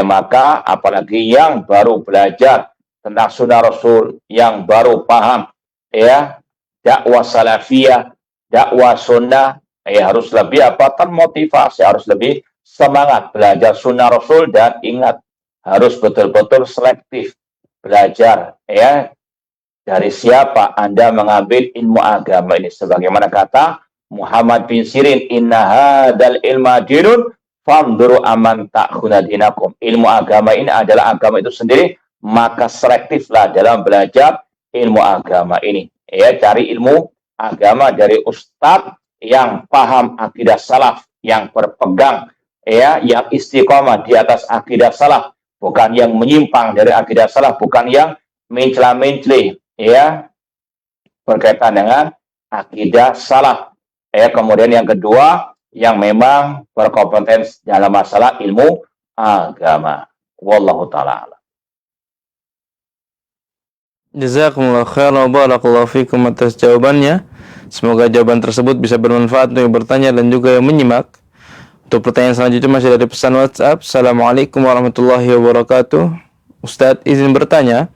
Maka apalagi yang baru belajar tentang sunnah Rasul, yang baru paham ya dakwah salafiyah, dakwah sunnah, harus lebih termotivasi, harus lebih semangat belajar sunnah Rasul. Dan ingat, harus betul-betul selektif belajar ya dari siapa Anda mengambil ilmu agama ini. Sebagaimana kata Muhammad bin Sirin, inna hadal ilma dinun famduru aman ta'khuna dinakum. Ilmu agama ini adalah agama itu sendiri, maka selektiflah dalam belajar ilmu agama ini. Cari ilmu agama dari ustadz yang paham akidah salaf, yang berpegang yang istiqomah di atas akidah salaf, bukan yang menyimpang dari akidah salaf, bukan yang mencela-mencela berkaitan dengan akidah salaf. Kemudian yang kedua, yang memang berkompetens dalam masalah ilmu agama. Wallahu ta'ala. Jazakumullah khairan wa barakallahu fikum atas jawabannya. Semoga jawaban tersebut bisa bermanfaat untuk yang bertanya dan juga yang menyimak. Untuk pertanyaan selanjutnya masih dari pesan WhatsApp. Assalamualaikum warahmatullahi wabarakatuh. Ustadz izin bertanya,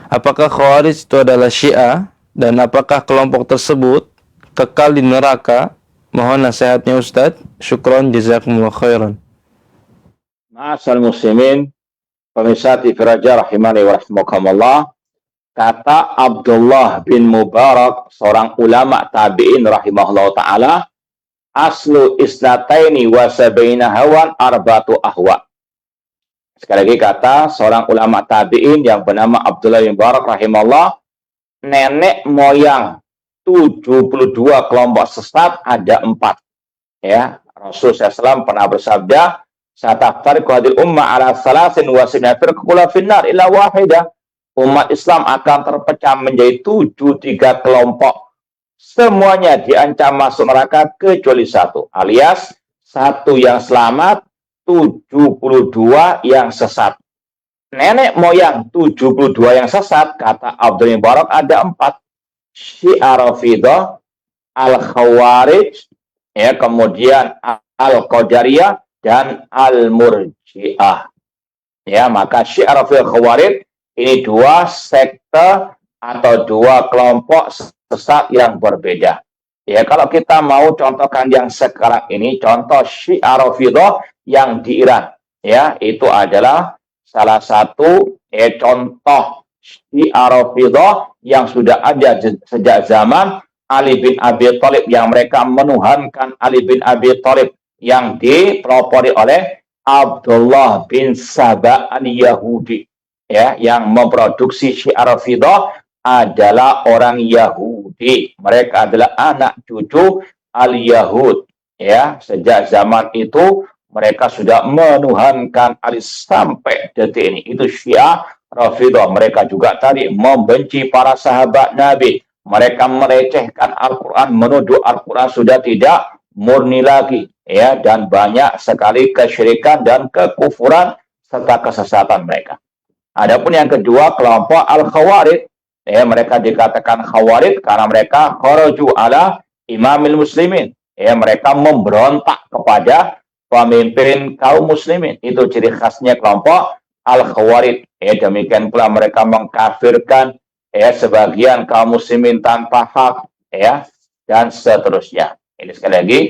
apakah Khawarij itu adalah Syiah dan apakah kelompok tersebut kekal di neraka? Mohon nasihatnya Ustadz. Syukron jazakumullah khairan. Ma'asal muslimin, pemirsa TV Raja rahimani wa rahimakumullah. Kata Abdullah bin Mubarak, seorang ulama tabi'in rahimahullah ta'ala, aslu isnataini wa sabaina hawan arbatu ahwa. Sekali lagi kata seorang ulama tabi'in yang bernama Abdullah bin Mubarak rahimahullah, nenek moyang 72 kelompok sesat ada 4. Ya, Rasulullah SAW pernah bersabda, "Sataftariqu hadhihi ummah ala salasin wa sinafir kullu finnar illa wahidah." Umat Islam akan terpecah menjadi 73 kelompok. Semuanya diancam masuk neraka kecuali satu, alias satu yang selamat, 72 yang sesat. Nenek moyang 72 yang sesat, kata Abdul Mubarak, ada 4. Syiah Rafidah, Al-Khawarij, ya, kemudian Al-Qadariyah, dan Al-Murji'ah. Ya, maka Syiah Rafidah, Khawarij, ini 2 sekte atau 2 kelompok sesat yang berbeda. Ya, kalau kita mau contohkan yang sekarang ini, contoh Syiah Rafidah yang di Iran, ya, itu adalah salah satu contoh Syiah Rafidah yang sudah ada sejak zaman Ali bin Abi Thalib, yang mereka menuhankan Ali bin Abi Thalib, yang dipelopori oleh Abdullah bin Saba al-Yahudi, ya, yang memproduksi Syiah Rafidah adalah orang Yahudi. Mereka adalah anak cucu al-Yahud. Ya, sejak zaman itu mereka sudah menuhankan Ali sampai detik ini. Itu Syiah Rafidah. Mereka juga tadi membenci para sahabat Nabi. Mereka melecehkan Al-Quran, menuduh Al-Quran sudah tidak murni lagi. Ya, dan banyak sekali kesyirikan dan kekufuran serta kesesatan mereka. Adapun yang kedua, kelompok Al-Khawarij. Ya, mereka dikatakan Khawarij karena mereka kharaju ala imamil muslimin. Ya, mereka memberontak kepada pemimpin kaum muslimin. Itu ciri khasnya kelompok Al-Khawarij. Ya, demikian pula mereka mengkafirkan sebagian kaum muslimin tanpa hak, ya, dan seterusnya. Ini sekali lagi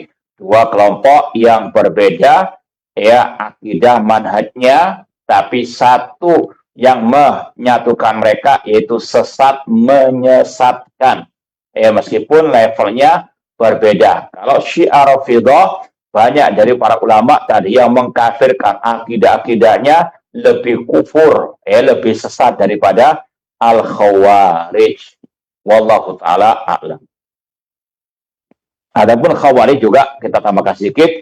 2 kelompok yang berbeda, ya, akidah manhajnya, tapi satu yang menyatukan mereka, yaitu sesat menyesatkan. Meskipun levelnya berbeda. Kalau Syiah Rafidah, banyak dari para ulama tadi yang mengkafirkan, akidah-akidahnya lebih kufur, lebih sesat daripada Al-Khawarij. Wallahu ta'ala a'lam. Adapun Khawarij juga kita tambahkan sedikit.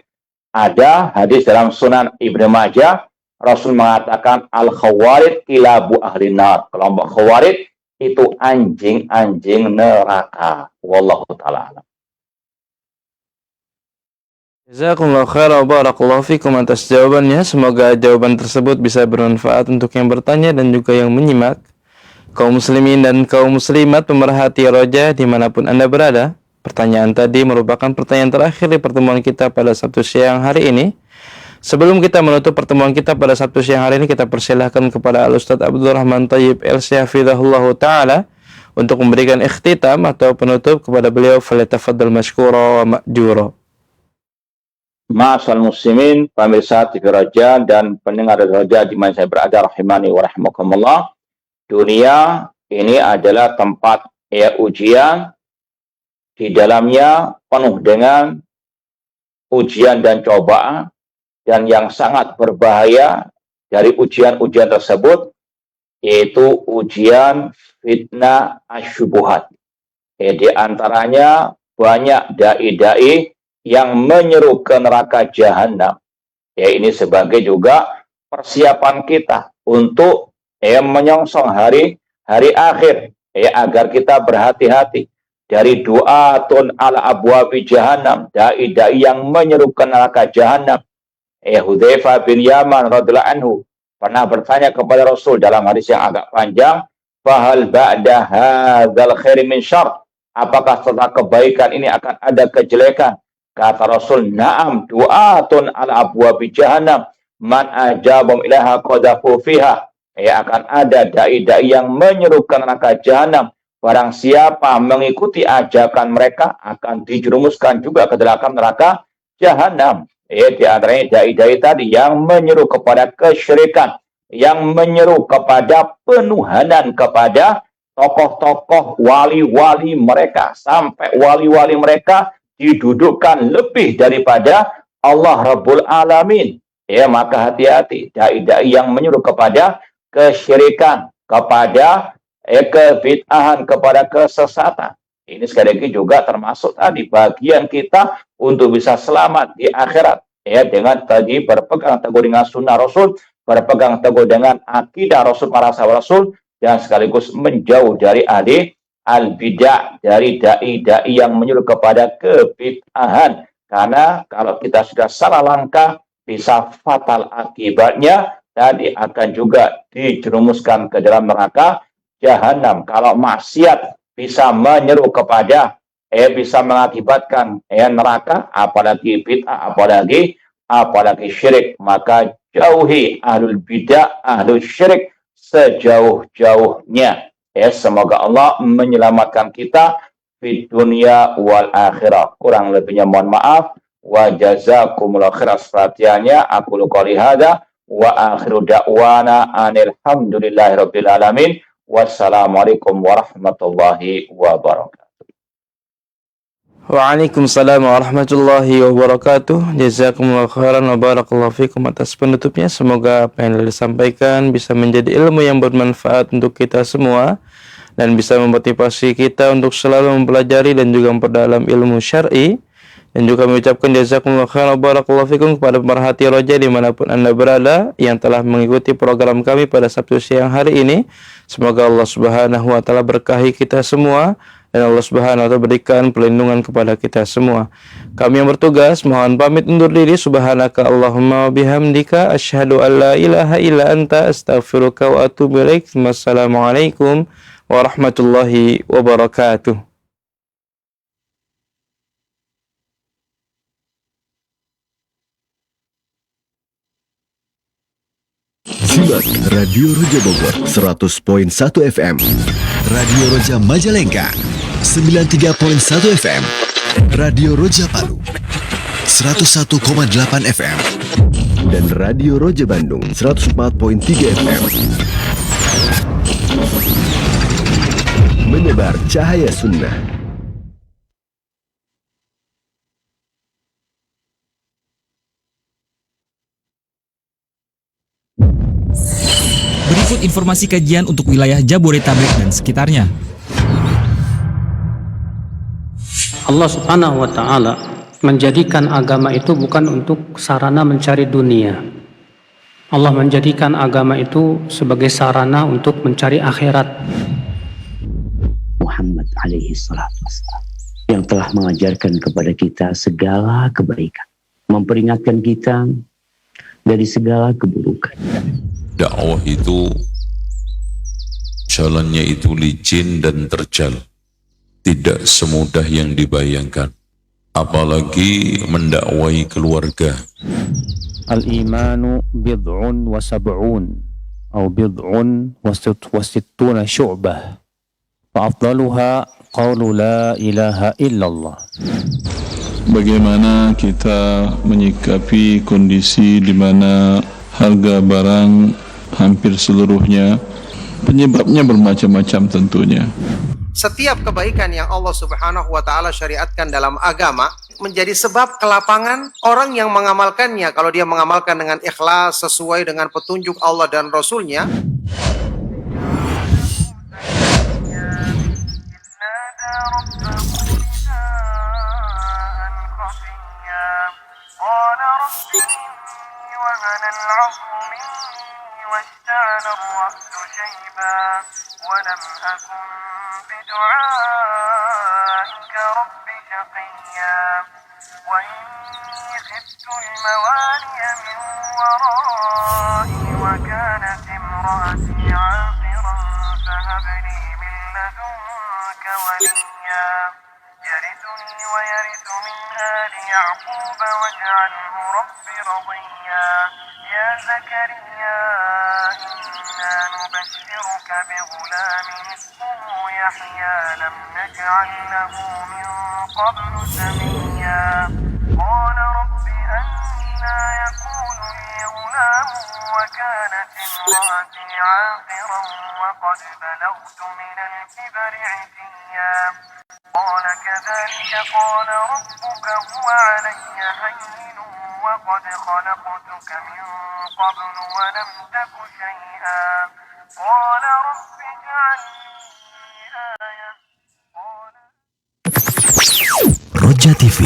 Ada hadis dalam Sunan Ibnu Majah, Rasul mengatakan Al-Khawarij kilabu ahli nar. Kelompok Khawarij itu anjing-anjing neraka. Wallahu ta'ala alam. Jazakumullah khairan wa barakallahu fikum atas jawabannya. Semoga jawaban tersebut bisa bermanfaat untuk yang bertanya dan juga yang menyimak. Kaum muslimin dan kaum muslimat pemerhati Roja dimanapun Anda berada. Pertanyaan tadi merupakan pertanyaan terakhir di pertemuan kita pada Sabtu siang hari ini. Sebelum kita menutup pertemuan kita pada Sabtu siang hari ini, kita persilahkan kepada Al-Ustadz Abdul Rahman Thayyib Hafizahullah Ta'ala untuk memberikan ikhtitam atau penutup kepada beliau. Falyatafaddal mashkura wa ma'jura. Ma'asal muslimin, pemirsa TV Raja dan pendengar Raja di mana saya berada, rahimani wa rahimakumullah. Dunia ini adalah tempat ujian. Di dalamnya penuh dengan ujian dan cobaan. Dan yang sangat berbahaya dari ujian-ujian tersebut, yaitu ujian fitnah asyubuhat. Di antaranya banyak dai-dai yang menyeru ke neraka jahanam. Ini sebagai juga persiapan kita untuk menyongsong hari akhir, agar kita berhati-hati dari du'atun ala abwabi jahanam, dai-dai yang menyeru ke neraka jahanam. Hudzaifah bin Yaman radhiyallahu anhu pernah bertanya kepada Rasul dalam hadis yang agak panjang, "Fahal ba'da hadzal khairi min syarr?" Apakah setelah kebaikan ini akan ada kejelekan? Kata Rasul, na'am du'atun ala abwabi jahannam man ajabum ilaha qadhafu fiha. Ya, akan ada dai-dai yang menyerukan neraka jahanam. Barang siapa mengikuti ajakan mereka akan dijerumuskan juga ke dalam neraka jahanam. Ya, di antaranya dai-dai tadi yang menyeru kepada kesyirikan, yang menyeru kepada penuhanan kepada tokoh-tokoh wali-wali mereka, sampai wali-wali mereka didudukkan lebih daripada Allah Rabbul Alamin. Ya, maka hati-hati dai-dai yang menyuruh kepada kesyirikan, kepada kebid'ahan, kepada kesesatan. Ini sekali lagi juga termasuk tadi bagian kita untuk bisa selamat di akhirat. Ya, dengan tadi berpegang teguh dengan sunnah Rasul, berpegang teguh dengan akidah Rasul, para sahabat Rasul, dan sekaligus menjauh dari ahli al-bidah, dari dai-dai yang menyuruh kepada kebid'ahan. Karena kalau kita sudah salah langkah, bisa fatal akibatnya, tadi akan juga dijerumuskan ke dalam neraka jahanam. Kalau maksiat bisa menyeru kepada bisa mengakibatkan neraka, apalagi bid'ah, apalagi syirik, maka jauhi ahlul bid'ah, ahlul syirik sejauh-jauhnya. Semoga Allah menyelamatkan kita di dunia wal akhirah. Kurang lebihnya mohon maaf. Wa jazakumullahu khairan perhatiannya. Aku qouli hadza wa akhiru da'wana anil hamdulillahi rabbil alamin. Wassalamualaikum warahmatullahi wabarakatuh. Waalaikumsalam warahmatullahi wabarakatuh. Jazakumullahu khairan wa barakallahu fikum atas penutupnya. Semoga apa yang disampaikan bisa menjadi ilmu yang bermanfaat untuk kita semua dan bisa memotivasi kita untuk selalu mempelajari dan juga memperdalam ilmu syar'i. Dan juga mengucapkan jazakumullahu khairan wa barakallahu fikum kepada pemerhati Roja dimanapun Anda berada yang telah mengikuti program kami pada Sabtu siang hari ini. Semoga Allah Subhanahu wa taala berkahi kita semua dan Allah Subhanahu wa taala berikan perlindungan kepada kita semua. Kami yang bertugas mohon pamit undur diri. Subhanaka Allahumma wa bihamdika asyhadu an la ilaha illa anta astaghfiruka wa atubu ilaik. Wassalamualaikum warahmatullahi wabarakatuh. Simak Radio Roja Bogor 100.1 FM, Radio Roja Majalengka 93.1 FM, Radio Roja Palu 101,8 FM, dan Radio Roja Bandung 104.3 FM. Menebar cahaya sunnah. Berikut informasi kajian untuk wilayah Jabodetabek dan sekitarnya. Allah Subhanahu wa taala menjadikan agama itu bukan untuk sarana mencari dunia. Allah menjadikan agama itu sebagai sarana untuk mencari akhirat. Muhammad alaihi salatu wassalam yang telah mengajarkan kepada kita segala kebaikan, memperingatkan kita dari segala keburukan. Dakwah itu jalannya itu licin dan terjal, tidak semudah yang dibayangkan, apalagi mendakwai keluarga. Al-imanu bid'un wa sab'un atau bid'un wa sittuna syu'bah fa afdaluha qawlu la ilaha illallah. Bagaimana kita menyikapi kondisi di mana harga barang hampir seluruhnya, penyebabnya bermacam-macam tentunya. Setiap kebaikan yang Allah Subhanahu wa taala syariatkan dalam agama menjadi sebab kelapangan orang yang mengamalkannya. Kalau dia mengamalkan dengan ikhlas sesuai dengan petunjuk Allah dan Rasulnya, وهن العظم مني واشتعل الرأس شيبا ولم أكن بدعائك رب شقيا وإني خفت الموالي من ورائي وكانت امرأتي عاقرا فهب لي من لدنك وليا يرثني ويرث من آل يعقوب واجعله رب رضيا يا زكريا إنا نبشرك بغلام اسمه يحيى لم نجعل له من قبل سميا قال رب أنى يكون لي غلام وكانت امرأتي عاقرا وقد بلغت من الكبر عتيا قال كذلك قال ربك هو علي هين وقد خلقتك من قبل ولم تك شيئا قال رب اجعل لي آية Roja TV